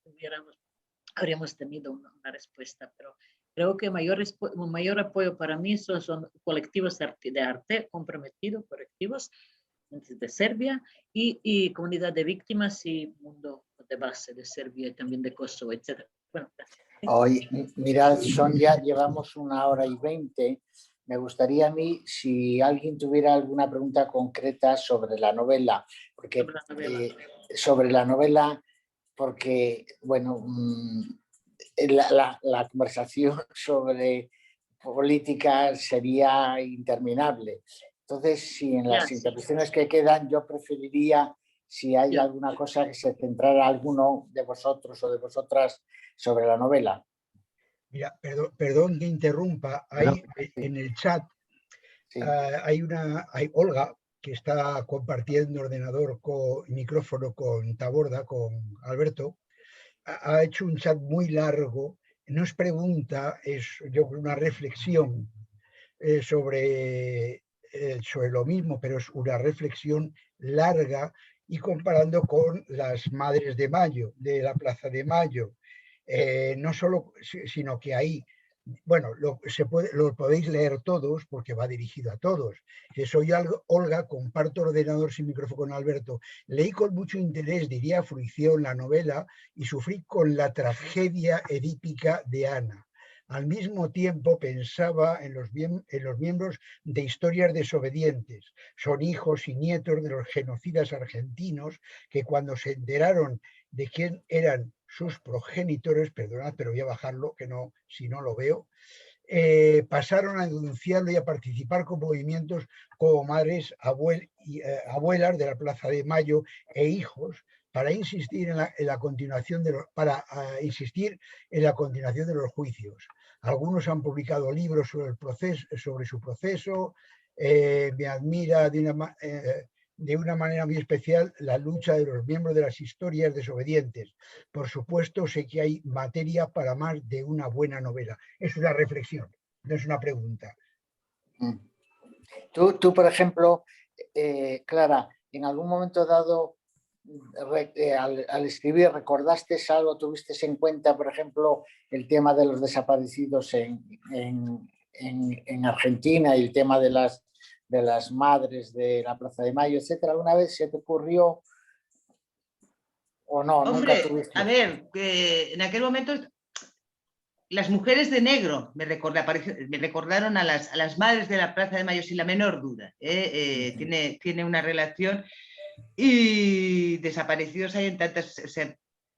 habríamos tenido una respuesta, pero creo que mayor apoyo para mí son colectivos de arte comprometidos, colectivos de Serbia y comunidad de víctimas y mundo de base de Serbia y también de Kosovo, etc. Bueno, hoy, mirad, Sonia, llevamos 1h20. Me gustaría a mí, si alguien tuviera alguna pregunta concreta sobre la novela, porque sobre la novela, porque, bueno, la conversación sobre política sería interminable. Entonces, si en las intervenciones que quedan, yo preferiría, si hay alguna cosa, que se centrara alguno de vosotros o de vosotras sobre la novela. Mira, perdón que interrumpa, hay en el chat, hay Olga, que está compartiendo ordenador con micrófono con Taborda, con Alberto, ha hecho un chat muy largo, nos pregunta, yo creo una reflexión sobre lo mismo, pero es una reflexión larga y comparando con las Madres de Mayo, de la Plaza de Mayo, no solo, sino que ahí, bueno, lo podéis leer todos porque va dirigido a todos. Soy Olga, comparto ordenador sin micrófono con Alberto. Leí con mucho interés, diría fruición, la novela y sufrí con la tragedia edípica de Ana. Al mismo tiempo pensaba en los miembros de Historias Desobedientes. Son hijos y nietos de los genocidas argentinos que cuando se enteraron de quién eran sus progenitores, perdonad, pero voy a bajarlo, que no, si no lo veo, pasaron a denunciarlo y a participar con movimientos como madres, abuelas de la Plaza de Mayo e hijos, para insistir en la continuación de insistir en la continuación de los juicios. Algunos han publicado libros sobre el proceso, sobre su proceso. Me admira de una manera muy especial la lucha de los miembros de las historias desobedientes. Por supuesto, sé que hay materia para más de una buena novela. Es una reflexión, no es una pregunta. Tú por ejemplo, Clara, en algún momento dado, al escribir, ¿recordaste algo, tuviste en cuenta, por ejemplo, el tema de los desaparecidos en Argentina y el tema de las madres de la Plaza de Mayo, etcétera? ¿Alguna vez se te ocurrió o no? Hombre, ¿Nunca tuviste? A ver, en aquel momento las mujeres de negro me recordaron a las madres de la Plaza de Mayo sin la menor duda. Tiene una relación, y desaparecidos hay en tantas...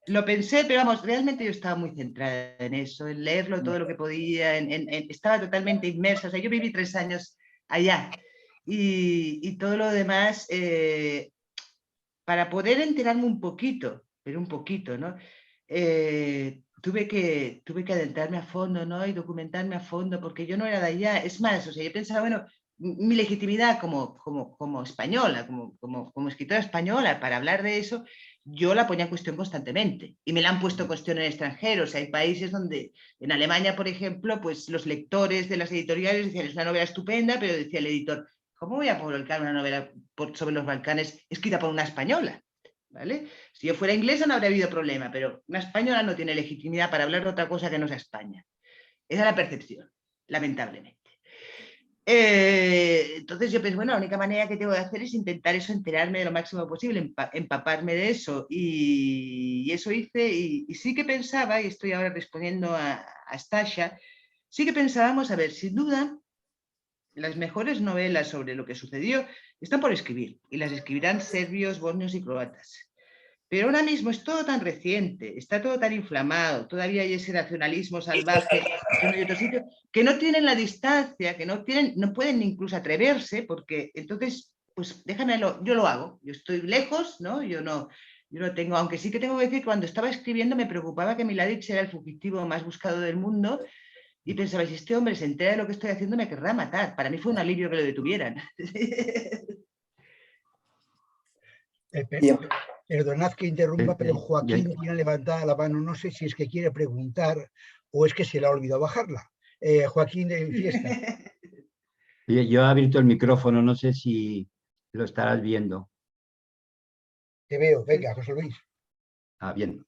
lo pensé, pero vamos, realmente yo estaba muy centrada en eso, en leerlo todo lo que podía, estaba totalmente inmersa. O sea, yo viví 3 años allá y todo lo demás, para poder enterarme un poquito, pero un poquito, ¿no? Tuve que adentrarme a fondo, ¿no? Y documentarme a fondo, porque yo no era de allá. Es más, o sea, yo pensaba, bueno, mi legitimidad como española, como escritora española, para hablar de eso, yo la ponía en cuestión constantemente. Y me la han puesto en cuestión en extranjeros. Hay países donde, en Alemania, por ejemplo, pues los lectores de las editoriales decían, es una novela estupenda, pero decía el editor, ¿cómo voy a publicar una novela sobre los Balcanes escrita por una española? ¿Vale? Si yo fuera inglesa no habría habido problema, pero una española no tiene legitimidad para hablar de otra cosa que no sea España. Esa es la percepción, lamentablemente. Entonces yo pensé, bueno, la única manera que tengo de hacer es intentar eso, enterarme de lo máximo posible, empaparme de eso, y eso hice, y sí que pensaba, y estoy ahora respondiendo a Stasha, sí que pensábamos, a ver, sin duda, las mejores novelas sobre lo que sucedió están por escribir, y las escribirán serbios, bosnios y croatas. Pero ahora mismo es todo tan reciente, está todo tan inflamado, todavía hay ese nacionalismo salvaje en uno y otro sitio, que no tienen la distancia, que no pueden incluso atreverse, porque entonces, pues déjamelo, yo lo hago, yo estoy lejos, ¿no? Yo no tengo, aunque sí que tengo que decir que cuando estaba escribiendo me preocupaba que Mladic era el fugitivo más buscado del mundo, y pensaba, si este hombre se entera de lo que estoy haciendo me querrá matar. Para mí fue un alivio que lo detuvieran. Perdonad que interrumpa, pero Joaquín tiene levantada la mano. No sé si es que quiere preguntar o es que se le ha olvidado bajarla. Joaquín de Fiesta. Yo he abierto el micrófono, no sé si lo estarás viendo. Te veo, venga, José Luis. Ah, bien.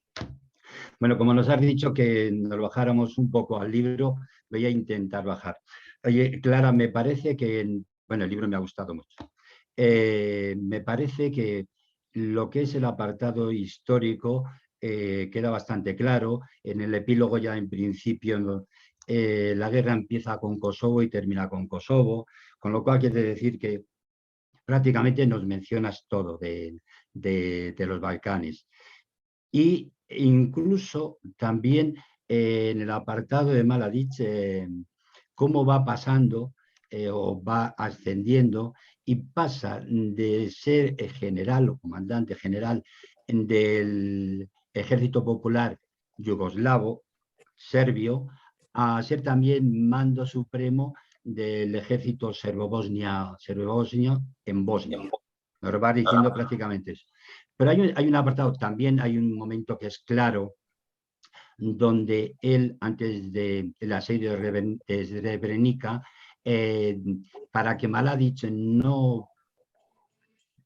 Bueno, como nos has dicho que nos bajáramos un poco al libro, voy a intentar bajar. Oye, Clara, me parece que, bueno, el libro me ha gustado mucho. Me parece que lo que es el apartado histórico queda bastante claro. En el epílogo ya en principio la guerra empieza con Kosovo y termina con Kosovo, con lo cual quiere decir que prácticamente nos mencionas todo de los Balcanes. Y incluso también en el apartado de Mladic, cómo va pasando o va ascendiendo y pasa de ser general o comandante general del Ejército Popular Yugoslavo, serbio, a ser también mando supremo del Ejército Serbo-Bosnia en Bosnia. Nos va diciendo prácticamente eso. Pero hay un apartado, también hay un momento que es claro, donde él, antes del asedio de Srebrenica, para que Mladic no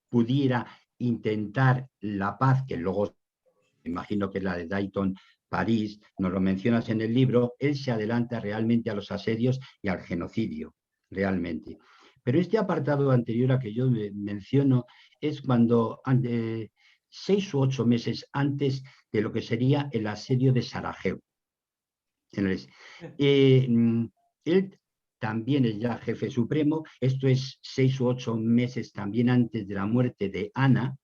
pudiera intentar la paz, que luego imagino que es la de Dayton, París, nos lo mencionas en el libro, él se adelanta realmente a los asedios y al genocidio, realmente. Pero este apartado anterior a que yo menciono es cuando 6 u 8 meses antes de lo que sería el asedio de Sarajevo. Él también es ya jefe supremo, esto es 6 u 8 meses también antes de la muerte de Ana,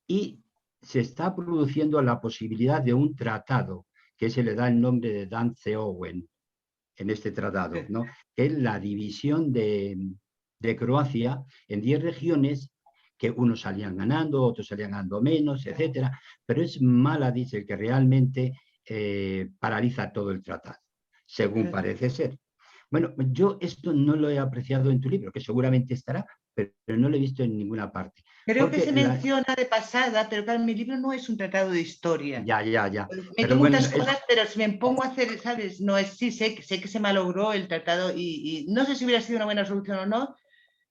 y se está produciendo la posibilidad de un tratado, que se le da el nombre de Dance-Owen en este tratado, ¿no? Que es la división de Croacia en 10 regiones, que unos salían ganando, otros salían ganando menos, etcétera, pero es Mladić el que realmente paraliza todo el tratado, según parece ser. Bueno, yo esto no lo he apreciado en tu libro, que seguramente estará, pero no lo he visto en ninguna parte. Creo que se menciona de pasada, pero claro, mi libro no es un tratado de historia. Ya. Meto muchas cosas, pero si me pongo a hacer, ¿sabes? No es, sí, sé que se malogró el tratado y no sé si hubiera sido una buena solución o no.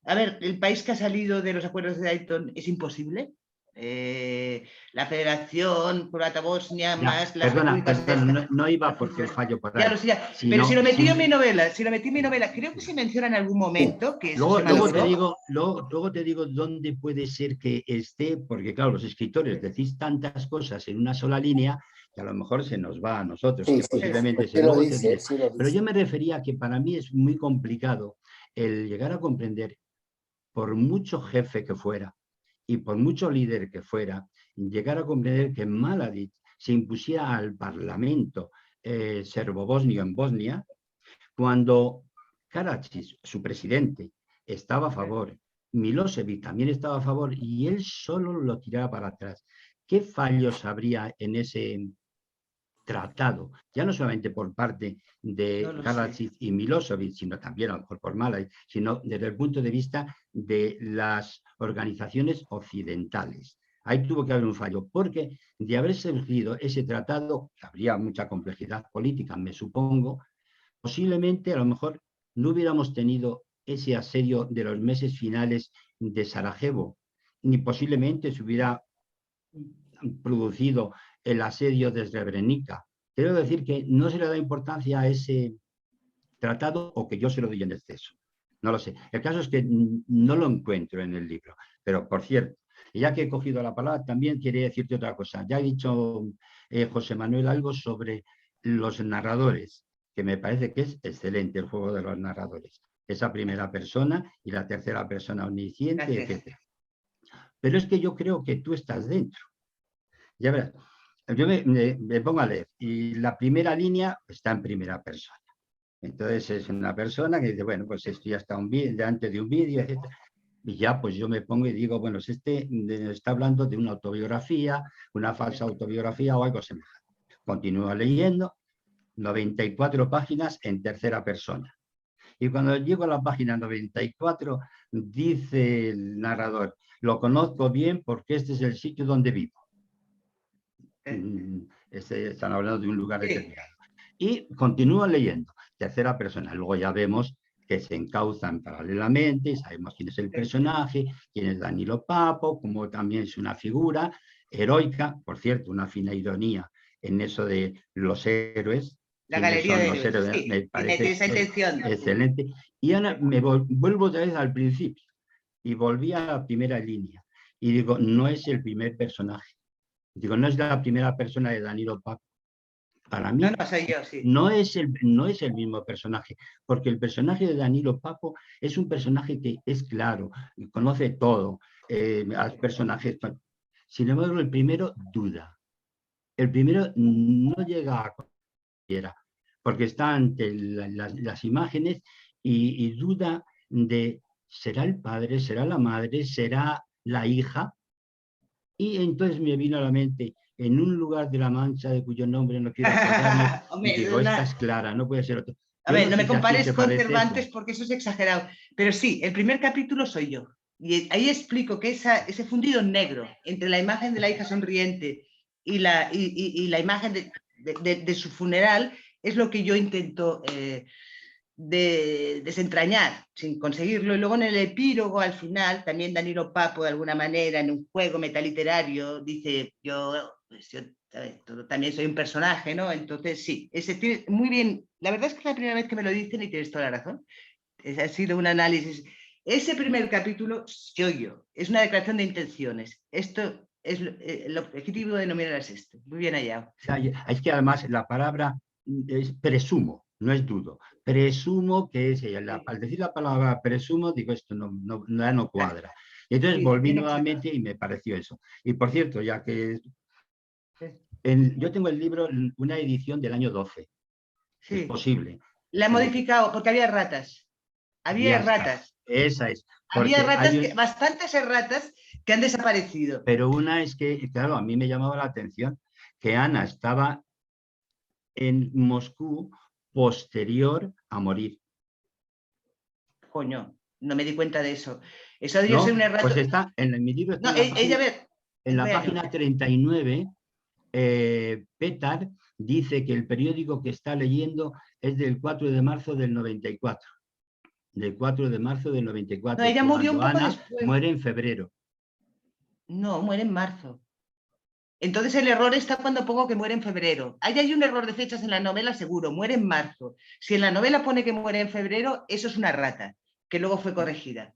A ver, el país que ha salido de los acuerdos de Dayton es imposible. La Federación Croata-Bosnia más las perdona, no iba porque el fallo por ahí. Ya lo sé, pero si lo metí en mi novela, creo que se menciona en algún momento que eso luego te digo dónde puede ser que esté, porque claro, los escritores decís tantas cosas en una sola línea que a lo mejor se nos va a nosotros, que posiblemente se luego te diré. Pero yo me refería a que para mí es muy complicado el llegar a comprender, por mucho jefe que fuera, y por mucho líder que fuera, llegar a comprender que Mladić se impusiera al Parlamento serbo-bosnio en Bosnia, cuando Karadzic, su presidente, estaba a favor, Milosevic también estaba a favor, y él solo lo tiraba para atrás. ¿Qué fallos habría en ese tratado? Ya no solamente por parte de Karadzic y Milosevic, sino también a lo mejor por Mladić, sino desde el punto de vista de las organizaciones occidentales. Ahí tuvo que haber un fallo, porque de haber surgido ese tratado, habría mucha complejidad política, me supongo, posiblemente a lo mejor no hubiéramos tenido ese asedio de los meses finales de Sarajevo, ni posiblemente se hubiera producido el asedio de Srebrenica. Quiero decir que no se le da importancia a ese tratado, o que yo se lo doy en exceso. No lo sé. El caso es que no lo encuentro en el libro. Pero, por cierto, ya que he cogido la palabra, también quería decirte otra cosa. Ya ha dicho José Manuel algo sobre los narradores, que me parece que es excelente el juego de los narradores. Esa primera persona y la tercera persona omnisciente, etc. Pero es que yo creo que tú estás dentro. Ya verás, yo me pongo a leer y la primera línea está en primera persona. Entonces es una persona que dice, bueno, pues esto ya está delante de un vídeo, etc. Y ya pues yo me pongo y digo, bueno, este está hablando de una autobiografía, una falsa autobiografía o algo semejante. Continúo leyendo, 94 páginas en tercera persona. Y cuando llego a la página 94, dice el narrador, lo conozco bien porque este es el sitio donde vivo. Están hablando de un lugar determinado. Y continúo leyendo, tercera persona. Luego ya vemos que se encauzan paralelamente, sabemos quién es el personaje, quién es Danilo Papo, como también es una figura heroica, por cierto, una fina ironía en eso de los héroes. La galería de héroes, sí, me parece esa intención. Excelente. Y ahora me vuelvo otra vez al principio y volví a la primera línea y digo, no es el primer personaje. Digo, no es la primera persona de Danilo Papo. Para mí no es el mismo personaje, porque el personaje de Danilo Papo es un personaje que es claro, conoce todo, a los personajes. Sin embargo, el primero duda. El primero no llega a cualquiera, porque está ante las imágenes y duda de, ¿será el padre, será la madre, será la hija? Y entonces me vino a la mente, en un lugar de la Mancha de cuyo nombre no quiero acordarme, y digo, esta es Clara, no puede ser otro. A ver, no me compares con Cervantes porque eso es exagerado. Pero sí, el primer capítulo soy yo. Y ahí explico que ese fundido negro entre la imagen de la hija sonriente y la imagen de su funeral es lo que yo intento desentrañar sin conseguirlo. Y luego en el epílogo al final también Danilo Papo de alguna manera en un juego metaliterario dice yo también soy un personaje, ¿no? Entonces sí, ese tiene muy bien, la verdad es que es la primera vez que me lo dicen y tienes toda la razón, ha sido un análisis. Ese primer capítulo yo es una declaración de intenciones. Esto es el objetivo de nominar es este. Muy bien hallado. Es que además la palabra es presumo, no es dudo. Presumo que es ella. Al decir la palabra presumo, digo, esto no cuadra. Y entonces Sí, volví bien nuevamente y me pareció eso. Y por cierto, ya que yo tengo el libro, una edición del año 12. Sí. Es posible. La he modificado porque había ratas. Había Ya está. ratas. Esa es. Había Porque ratas, bastantes ratas que han desaparecido. Pero una es que, claro, a mí me llamaba la atención que Ana estaba en Moscú posterior a morir. Coño, no me di cuenta de eso. Eso debió ¿No? ser un error. Pues está, en mi libro está No, en la página 39, Petar dice que el periódico que está leyendo es del 4 de marzo del 94. Del 4 de marzo del 94. No, ella murió un poco Ana después. muere en febrero. No, muere en marzo. Entonces el error está cuando pongo que muere en febrero. Ahí hay un error de fechas en la novela, seguro, muere en marzo. Si en la novela pone que muere en febrero, eso es una rata, que luego fue corregida.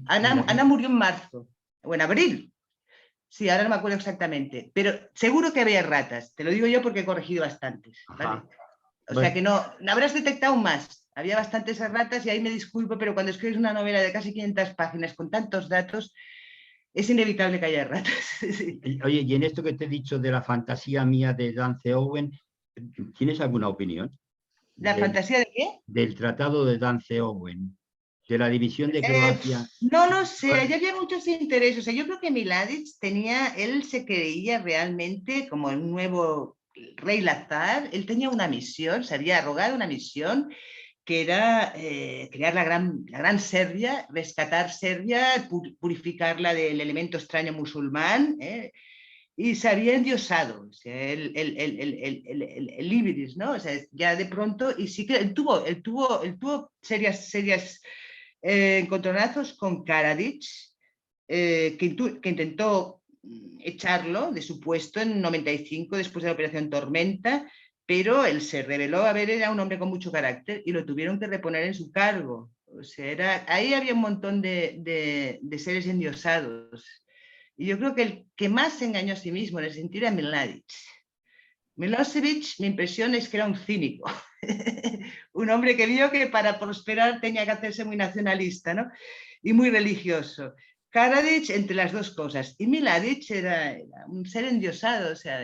Ana murió en marzo, o en abril. Sí, ahora no me acuerdo exactamente, pero seguro que había ratas. Te lo digo yo porque he corregido bastantes, ¿vale? O sea que no habrás detectado más. Había bastantes ratas y ahí me disculpo, pero cuando escribes una novela de casi 500 páginas con tantos datos, es inevitable que haya ratas. Sí. Oye, y en esto que te he dicho de la fantasía mía de Dance Owen, ¿tienes alguna opinión? ¿La fantasía de qué? Del tratado de Dance Owen, de la división de Croacia. No lo sé, allá había muchos intereses. O sea, yo creo que Mladic él se creía realmente como el nuevo rey Lazar. Él tenía una misión, se había arrogado una misión que era crear la gran Serbia, rescatar Serbia, purificarla del elemento extraño musulmán, y se había endiosado, o sea, el Ibris, ¿no? O sea, ya de pronto, y sí que él tuvo serias encontronazos con Karadzic, que intentó echarlo de su puesto en 95 después de la Operación Tormenta, pero él se reveló era un hombre con mucho carácter y lo tuvieron que reponer en su cargo. O sea, ahí había un montón de seres endiosados. Y yo creo que el que más se engañó a sí mismo en el sentido era Mladic. Milosevic, mi impresión es que era un cínico. Un hombre que vio que para prosperar tenía que hacerse muy nacionalista, ¿no? Y muy religioso. Karadzic, entre las dos cosas. Y Mladic era un ser endiosado, o sea,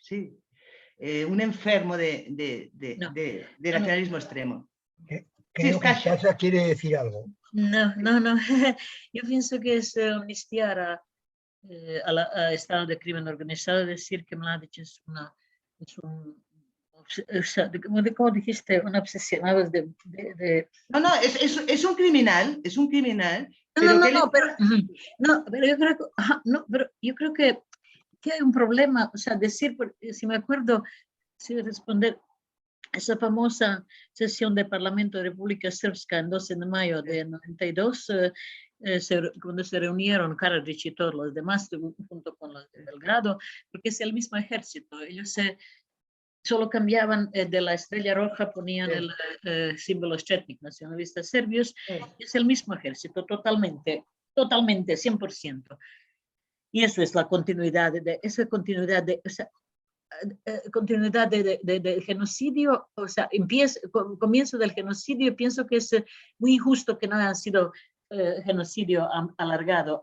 sí, un enfermo de nacionalismo extremo. Creo que Sasha quiere decir algo. No. Yo pienso que es amnistiar a Estado de crimen organizado, decir que Mladic es un, ¿cómo dijiste? Un obsesionado de... No, es un criminal, pero yo creo que hay un problema, o sea, decir, si me acuerdo, si responder esa famosa sesión del Parlamento de República Srpska en 12 de mayo de 92, cuando se reunieron Karadzic y todos los demás, junto con los de Belgrado, porque es el mismo ejército. Ellos solo cambiaban de la estrella roja, ponían el símbolo Četnik, nacionalistas serbios, es el mismo ejército, totalmente, 100%. Y eso es la continuidad continuidad de genocidio, o sea, comienzo del genocidio. Pienso que es muy injusto que no haya sido genocidio alargado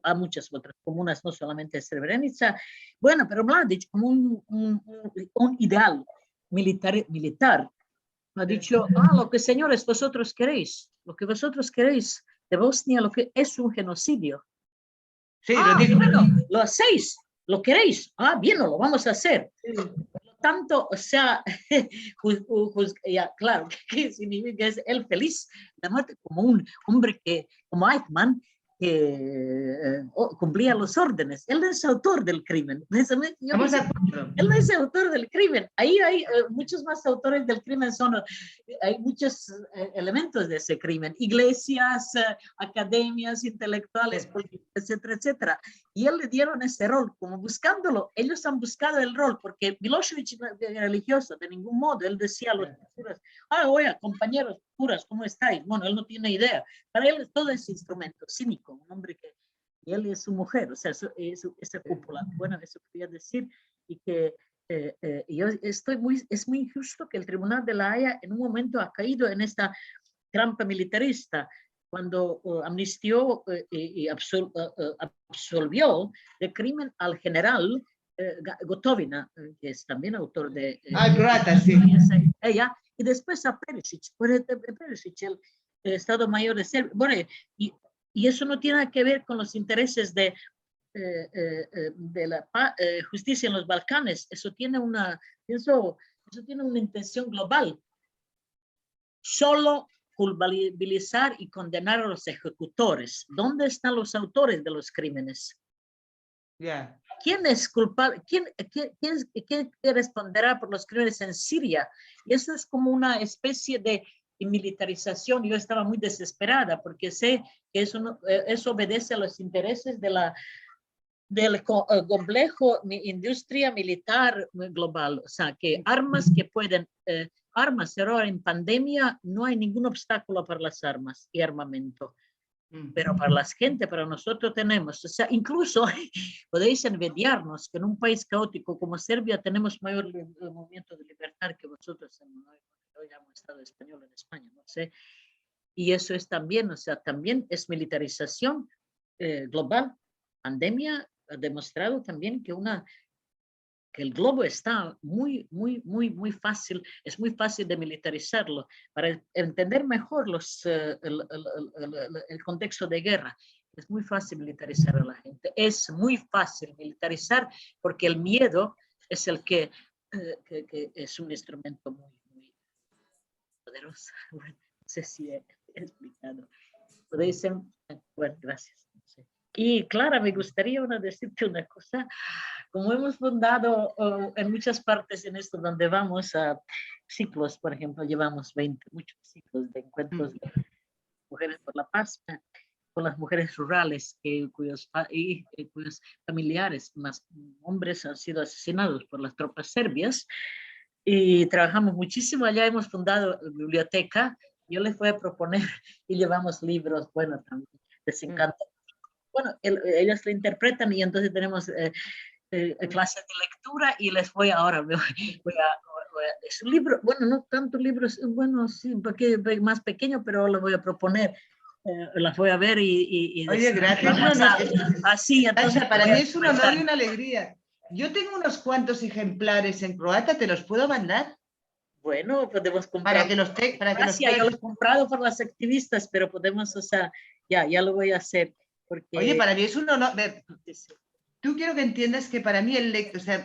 a muchas otras comunas, no solamente Srebrenica. Bueno, pero Mladic, como un ideal militar, ha dicho, lo que señores vosotros queréis, de Bosnia, lo que es un genocidio. Sí, bueno, lo hacéis. ¿Lo queréis? Bien, lo vamos a hacer. Por lo tanto, o sea, ya, claro, ¿qué significa? Es el feliz de muerte como un hombre como Eichmann, que cumplía los órdenes. Él no es autor del crimen. Él no es autor del crimen. Ahí hay muchos más autores del crimen. Hay muchos elementos de ese crimen. Iglesias, academias, intelectuales, etcétera, etcétera. Y él le dieron ese rol, como buscándolo. Ellos han buscado el rol, porque Milosevic no era religioso de ningún modo. Él decía a los curas, oiga, compañeros curas, ¿cómo estáis? Bueno, él no tiene idea. Para él todo es instrumento, cínico, un hombre que... Y él es su mujer, o sea, esa cúpula. Bueno, eso quería decir. Y que yo es muy injusto que el Tribunal de la Haya en un momento ha caído en esta trampa militarista, cuando amnistió y absolvió de crimen al general Gotovina, que es también autor de... croata, sí. Ella, y después a Perisic, el Estado Mayor de Serbia. Bueno, y eso no tiene nada que ver con los intereses de la justicia en los Balcanes. Eso tiene una intención global. Solo culpabilizar y condenar a los ejecutores. ¿Dónde están los autores de los crímenes? Yeah. ¿Quién es culpable? ¿Quién responderá por los crímenes en Siria? Y eso es como una especie de militarización. Yo estaba muy desesperada porque sé que eso obedece a los intereses del complejo industria militar global. O sea, que armas que pueden... armas, ahora en pandemia no hay ningún obstáculo para las armas y armamento. Pero para la gente, para nosotros tenemos, o sea, incluso podéis envidiarnos que en un país caótico como Serbia tenemos mayor movimiento de libertad que vosotros hoy hemos Estado español en España, no sé. Y eso es también, o sea, también es militarización global. Pandemia ha demostrado también que el globo está muy fácil, es muy fácil de militarizarlo. Para entender mejor el contexto de guerra, es muy fácil militarizar a la gente. Es muy fácil militarizar porque el miedo es el que es un instrumento muy poderoso. Bueno, no sé si he explicado. Podéis ser, bueno, gracias. Y Clara, me gustaría decirte una cosa. Como hemos fundado en muchas partes en esto donde vamos a ciclos, por ejemplo, llevamos muchos ciclos de encuentros de mujeres por la paz, con las mujeres rurales cuyos familiares, más hombres, han sido asesinados por las tropas serbias. Y trabajamos muchísimo allá, hemos fundado biblioteca. Yo les voy a proponer y llevamos libros, bueno, también les encanta. Bueno, ellas lo interpretan y entonces tenemos clases de lectura y les voy ahora, es un libro, bueno, no tanto libros, bueno, sí, porque más pequeño, pero lo voy a proponer, las voy a ver y oye, gracias. Así, entonces, para mí es un honor y una alegría. Yo tengo unos cuantos ejemplares en croata, ¿te los puedo mandar? Bueno, podemos comprar. Para que los yo los he comprado por las activistas, pero podemos, o sea, ya lo voy a hacer. Porque... Oye, para mí es un honor. Tú quiero que entiendas que para mí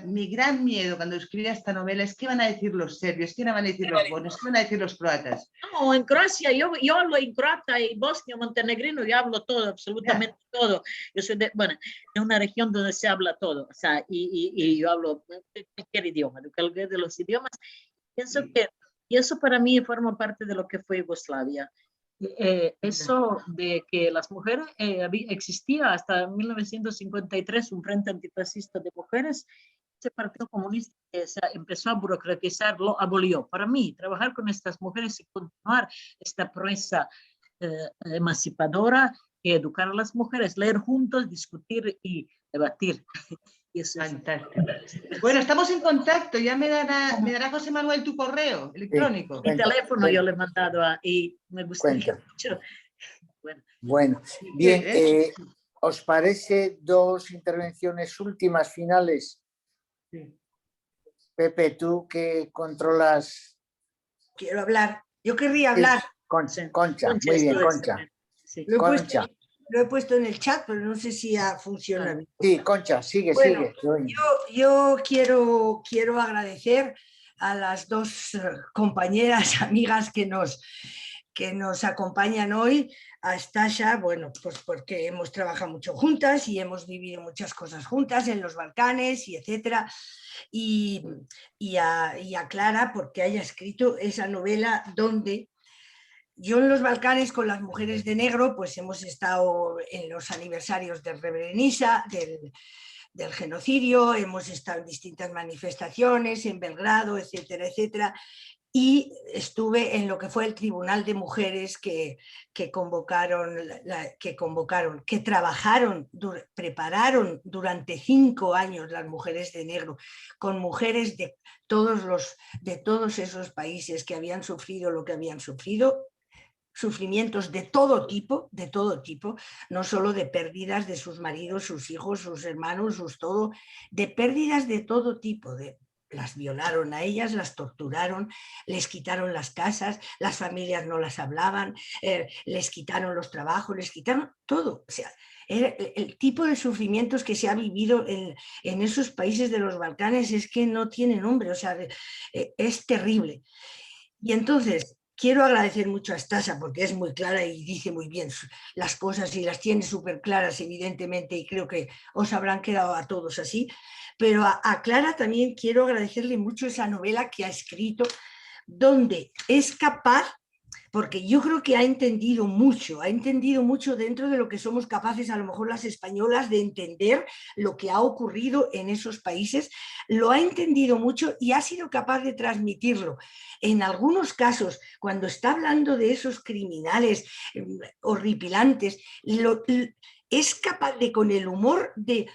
mi gran miedo cuando escribía esta novela es qué van a decir los serbios, qué van a decir los bosnios, qué van a decir los croatas. No, en Croacia, yo hablo en croata y bosnio, montenegrino, yo hablo todo, absolutamente todo. Yo soy de una región donde se habla todo, o sea, y yo hablo cualquier idioma, de los idiomas. Pienso que, y eso para mí forma parte de lo que fue Yugoslavia. Eso de que las mujeres, existía hasta 1953 un frente antifascista de mujeres, ese partido comunista que empezó a burocratizar, lo abolió. Para mí, trabajar con estas mujeres y continuar esta proeza emancipadora, educar a las mujeres, leer juntos, discutir y debatir. Y eso fantástico. Bueno, estamos en contacto. Ya me dará José Manuel tu correo electrónico. Mi teléfono yo le he mandado y me gustaría mucho. Bueno, bien, ¿os parece dos intervenciones últimas, finales? Sí. Pepe, tú que controlas... Quiero hablar. Yo querría hablar. Concha, muy bien, Concha. Sí. Lo he puesto en el chat, pero no sé si funciona bien. Sí, Concha, sigue. Yo quiero agradecer a las dos compañeras, amigas que nos acompañan hoy, a Stasha, bueno, pues porque hemos trabajado mucho juntas y hemos vivido muchas cosas juntas en los Balcanes y etcétera, y a Clara porque haya escrito esa novela donde yo en los Balcanes con las mujeres de negro pues hemos estado en los aniversarios de Srebrenica, del genocidio, hemos estado en distintas manifestaciones en Belgrado, etcétera, etcétera, y estuve en lo que fue el Tribunal de Mujeres que prepararon durante 5 años las mujeres de negro, con mujeres de todos esos países que habían sufrido lo que habían sufrido, sufrimientos de todo tipo, no solo de pérdidas de sus maridos, sus hijos, sus hermanos, de pérdidas de todo tipo, las violaron a ellas, las torturaron, les quitaron las casas, las familias no las hablaban, les quitaron los trabajos, les quitaron todo. O sea, el tipo de sufrimientos que se ha vivido en esos países de los Balcanes es que no tiene nombre, o sea, es terrible. Y entonces quiero agradecer mucho a Stasa porque es muy clara y dice muy bien las cosas y las tiene súper claras, evidentemente, y creo que os habrán quedado a todos así. Pero a Clara también quiero agradecerle mucho esa novela que ha escrito, donde es capaz, porque yo creo que ha entendido mucho dentro de lo que somos capaces, a lo mejor las españolas, de entender lo que ha ocurrido en esos países, lo ha entendido mucho y ha sido capaz de transmitirlo. En algunos casos, cuando está hablando de esos criminales horripilantes, es capaz de, con el humor de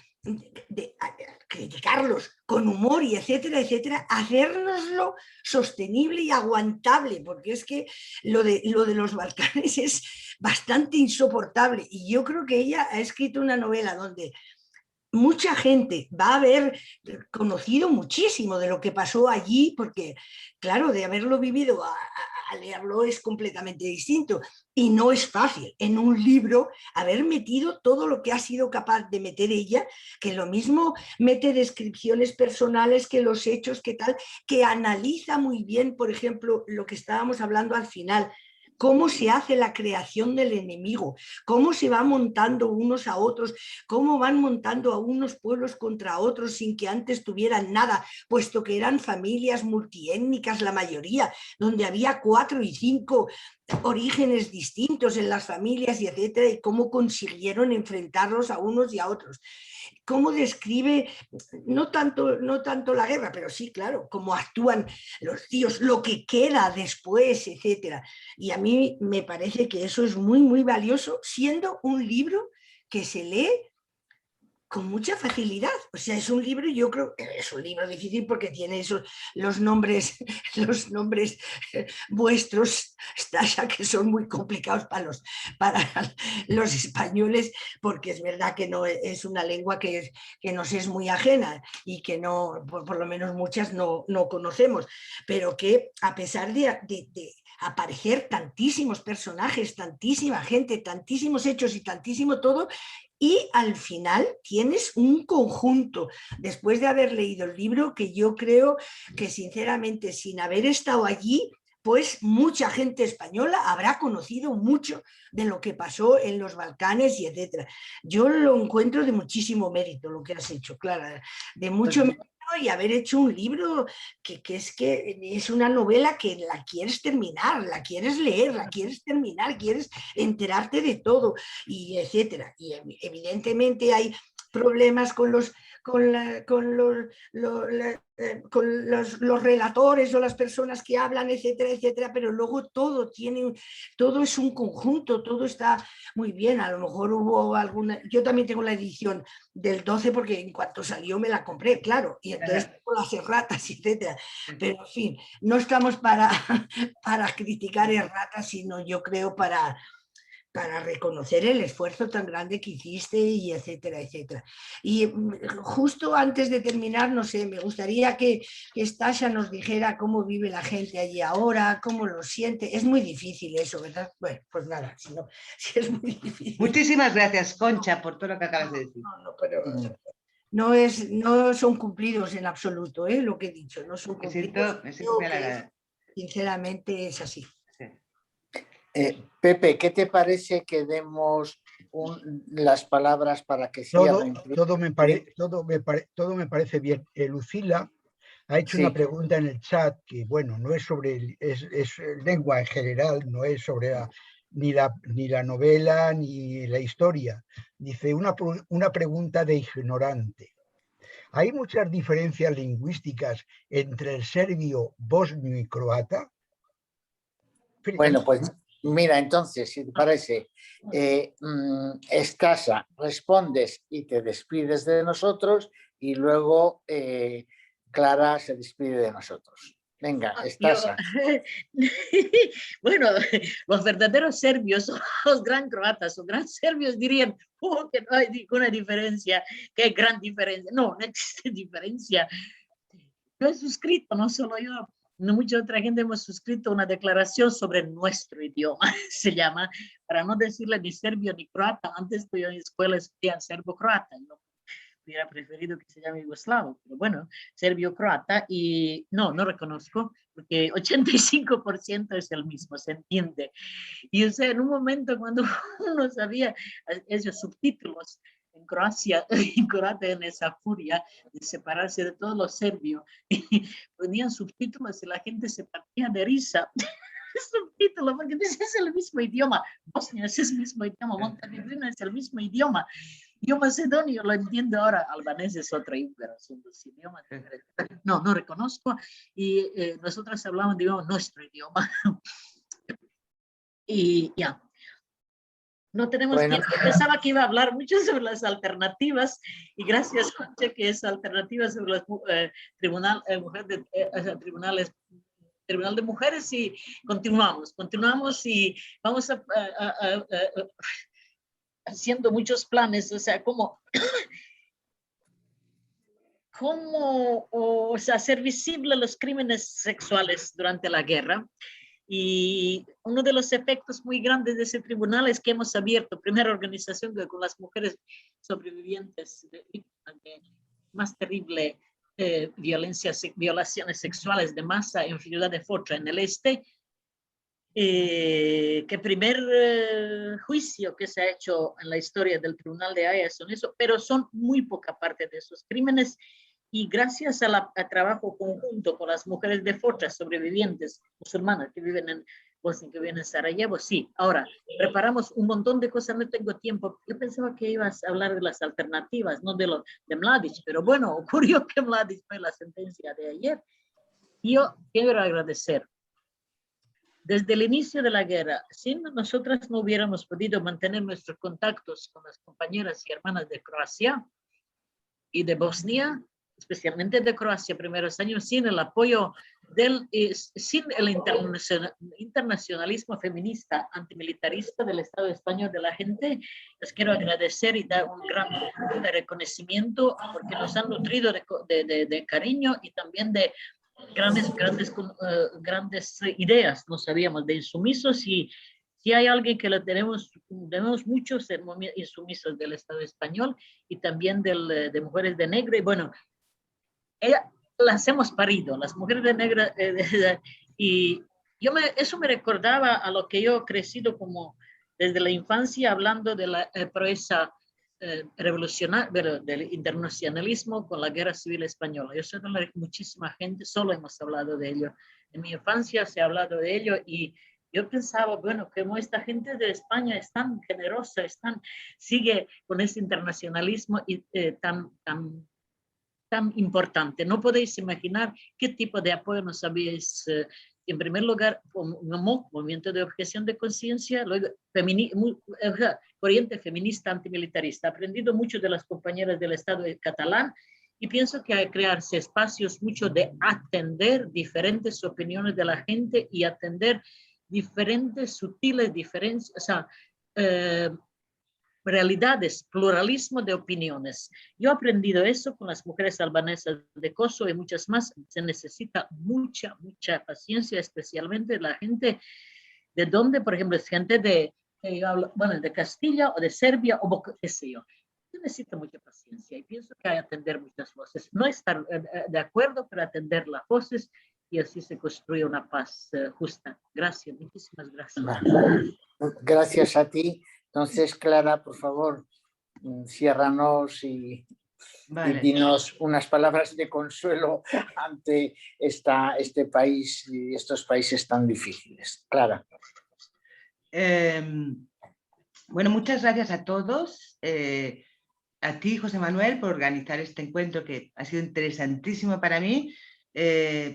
criticarlos con humor y etcétera, etcétera, hacérnoslo sostenible y aguantable, porque es que lo de los Balcanes es bastante insoportable. Y yo creo que ella ha escrito una novela donde mucha gente va a haber conocido muchísimo de lo que pasó allí, porque claro, de haberlo vivido a leerlo es completamente distinto y no es fácil en un libro haber metido todo lo que ha sido capaz de meter ella, que lo mismo mete descripciones personales que los hechos, que tal, que analiza muy bien, por ejemplo, lo que estábamos hablando al final, cómo se hace la creación del enemigo, cómo se va montando unos a otros, cómo van montando a unos pueblos contra otros sin que antes tuvieran nada, puesto que eran familias multiétnicas la mayoría, donde había 4 y 5 orígenes distintos en las familias y etcétera, y cómo consiguieron enfrentarlos a unos y a otros. Cómo describe, no tanto la guerra, pero sí, claro, cómo actúan los tíos, lo que queda después, etcétera. Y a mí me parece que eso es muy, muy valioso, siendo un libro que se lee con mucha facilidad. O sea, es un libro, yo creo que es un libro difícil porque tiene los nombres vuestros, Stasa, que son muy complicados para los españoles, porque es verdad que no es una lengua que nos es muy ajena y que no, por lo menos muchas no conocemos, pero que a pesar de aparecer tantísimos personajes, tantísima gente, tantísimos hechos y tantísimo todo, y al final tienes un conjunto, después de haber leído el libro, que yo creo que sinceramente, sin haber estado allí, pues mucha gente española habrá conocido mucho de lo que pasó en los Balcanes y etcétera. Yo lo encuentro de muchísimo mérito lo que has hecho, Clara, de mucho mérito, y haber hecho un libro que es una novela que la quieres terminar, la quieres leer, la quieres terminar, quieres enterarte de todo, y etcétera. Y evidentemente hay problemas con los relatores o las personas que hablan, etcétera, etcétera, pero luego todo es un conjunto, todo está muy bien. A lo mejor hubo alguna, yo también tengo la edición del 12 porque en cuanto salió me la compré, claro, y entonces tengo las erratas, etcétera, pero en fin, no estamos para criticar erratas, sino yo creo para reconocer el esfuerzo tan grande que hiciste y etcétera, etcétera. Y justo antes de terminar, no sé, me gustaría que Stasa nos dijera cómo vive la gente allí ahora, cómo lo siente. Es muy difícil eso, ¿verdad? Bueno, pues nada, si es muy difícil. Muchísimas gracias, Concha, por todo lo que acabas de decir. Pero no son cumplidos en absoluto, lo que he dicho, no son cumplidos. Me siento muy halagada. Sinceramente es así. Pepe, ¿qué te parece que demos las palabras para que cierren? Todo me parece bien. Lucila ha hecho una pregunta en el chat que, bueno, no es sobre es lengua en general, no es sobre ni la novela ni la historia. Dice una pregunta de ignorante. ¿Hay muchas diferencias lingüísticas entre el serbio, bosnio y croata? Bueno, pues mira, entonces, si te parece, Stasa, respondes y te despides de nosotros, y luego Clara se despide de nosotros. Venga, Stasa. Bueno, los verdaderos serbios, los gran croatas o gran serbios dirían que no hay ninguna diferencia, que hay gran diferencia. No, no existe diferencia. Yo he suscrito, no solo yo, mucha otra gente hemos suscrito una declaración sobre nuestro idioma, se llama, para no decirle ni serbio ni croata. Antes estudié en escuela estudian serbo-croata, yo hubiera preferido que se llame yugoslavo, pero bueno, serbio-croata, y no reconozco, porque 85% es el mismo, se entiende. Y o sea, en un momento cuando uno sabía esos subtítulos, en Croacia, en Croacia, en esa furia de separarse de todos los serbios, ponían subtítulos y la gente se partía de risa. Subtítulos, porque ese es el mismo idioma. Bosnia es el mismo idioma, Montenegro es el mismo idioma. Yo macedonio lo entiendo ahora, albanés es otro húngaro, son dos idiomas. No reconozco, y nosotros hablamos, digamos, nuestro idioma. Y ya. No tenemos tiempo. Pensaba que iba a hablar mucho sobre las alternativas, y gracias, Concha, que es alternativa sobre los tribunal de mujeres, y continuamos y vamos haciendo muchos planes, o sea, cómo hacer visibles los crímenes sexuales durante la guerra. Y uno de los efectos muy grandes de ese tribunal es que hemos abierto, primera organización con las mujeres sobrevivientes de más terrible violaciones sexuales de masa en Ciudad de Foča, en el este, que primer juicio que se ha hecho en la historia del Tribunal de Haya son eso, pero son muy poca parte de esos crímenes. Y gracias al trabajo conjunto con las mujeres de Foča, sobrevivientes musulmanas que viven en Bosnia, que viven en Sarajevo, sí. Ahora, preparamos un montón de cosas, no tengo tiempo. Yo pensaba que ibas a hablar de las alternativas, no de Mladić, pero bueno, ocurrió que Mladić fue la sentencia de ayer. Yo quiero agradecer. Desde el inicio de la guerra, si nosotras no hubiéramos podido mantener nuestros contactos con las compañeras y hermanas de Croacia y de Bosnia, especialmente de Croacia, primeros años, sin el apoyo sin el internacionalismo feminista antimilitarista del Estado español, de la gente, les quiero agradecer y dar un gran reconocimiento, porque nos han nutrido de cariño y también de grandes ideas. No sabíamos de insumisos, y si hay alguien que lo tenemos muchos insumisos del Estado español y también de mujeres de negro, y bueno, las hemos parido, las mujeres de negra, y eso me recordaba a lo que yo he crecido como desde la infancia, hablando de la proeza revolucionaria, del internacionalismo con la guerra civil española. Yo sé de muchísima gente, solo hemos hablado de ello. En mi infancia se ha hablado de ello, y yo pensaba, bueno, como esta gente de España es tan generosa, sigue con ese internacionalismo y tan importante. No podéis imaginar qué tipo de apoyo nos habéis, en primer lugar, movimiento de objeción de conciencia, luego corriente feminista antimilitarista. He aprendido mucho de las compañeras del Estado catalán, y pienso que hay que crearse espacios mucho de atender diferentes opiniones de la gente y atender diferentes sutiles diferencias, o sea, realidades, pluralismo de opiniones. Yo he aprendido eso con las mujeres albanesas de Kosovo y muchas más. Se necesita mucha paciencia, especialmente la gente de donde, por ejemplo, es gente de Castilla o de Serbia o qué sé yo. Se necesita mucha paciencia, y pienso que hay que atender muchas voces. No estar de acuerdo, pero atender las voces, y así se construye una paz justa. Gracias, muchísimas gracias. Gracias a ti. Entonces, Clara, por favor, ciérranos y dinos unas palabras de consuelo ante este país y estos países tan difíciles. Clara. Bueno, muchas gracias a todos. A ti, José Manuel, por organizar este encuentro que ha sido interesantísimo para mí,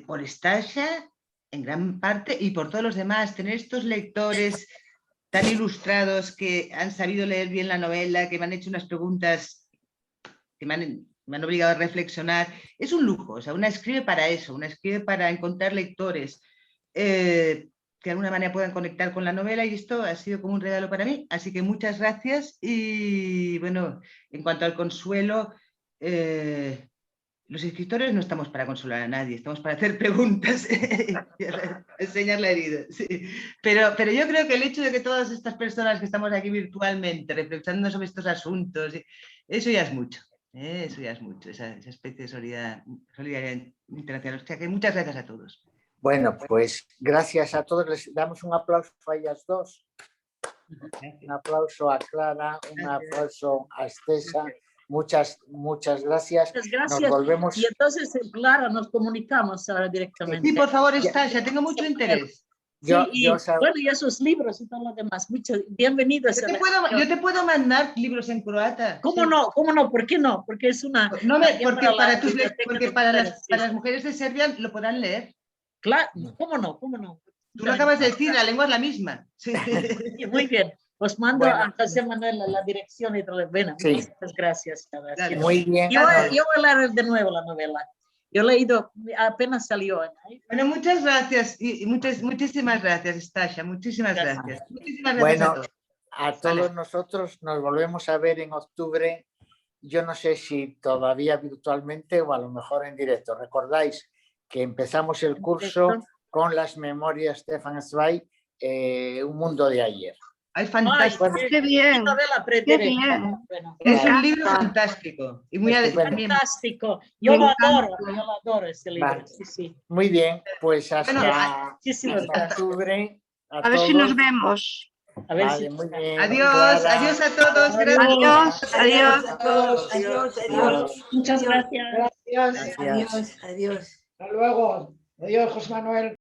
por Stasha, en gran parte, y por todos los demás. Tener estos lectores tan ilustrados que han sabido leer bien la novela, que me han hecho unas preguntas que me han me han obligado a reflexionar. Es un lujo, o sea, una escribe para eso, una escribe para encontrar lectores que de alguna manera puedan conectar con la novela, y esto ha sido como un regalo para mí. Así que muchas gracias. Y bueno, en cuanto al consuelo, los escritores no estamos para consolar a nadie, estamos para hacer preguntas, enseñar la herida. Sí. Pero yo creo que el hecho de que todas estas personas que estamos aquí virtualmente reflexionando sobre estos asuntos, eso ya es mucho. Eso ya es mucho, esa especie de solidaridad internacional. O sea que muchas gracias a todos. Bueno, pues gracias a todos. Les damos un aplauso a ellas dos. Un aplauso a Clara, un aplauso a Estesa. Muchas gracias. Muchas gracias. Nos volvemos... Y entonces, Clara, nos comunicamos ahora directamente. Sí, por favor, Stasha, tengo mucho interés. Bueno, y esos libros y todo lo demás. Bienvenidos. Yo te puedo mandar libros en croata. ¿Cómo no? ¿Cómo no? ¿Por qué no? Porque es una... Porque para las mujeres de Serbia lo podrán leer. Claro, ¿cómo no? Tú lo acabas de decir, la lengua es la misma. Sí. Muy bien. Os mando a José Manuel la dirección y todo. Bueno, muchas gracias. Muy bien. Yo voy a leer de nuevo la novela. Yo he leído, apenas salió. Bueno, muchas gracias y muchísimas gracias, Stasha. Muchísimas gracias. Muchísimas gracias bueno, a todos nosotros nos volvemos a ver en octubre. Yo no sé si todavía virtualmente o a lo mejor en directo. Recordáis que empezamos el curso con las memorias de Stefan Zweig, Un mundo de ayer. ¡Ay, fantástico! Ay, ¡qué bien! ¡Qué bien! Bueno, es un libro fantástico. Y muy fantástico. Yo lo adoro ese libro. Vale. Sí. Muy bien, pues hasta octubre. A ver si nos vemos. A ver vale, muy bien. Adiós a todos. Adiós. Muchas gracias. Adiós. Hasta luego. Adiós, José Manuel.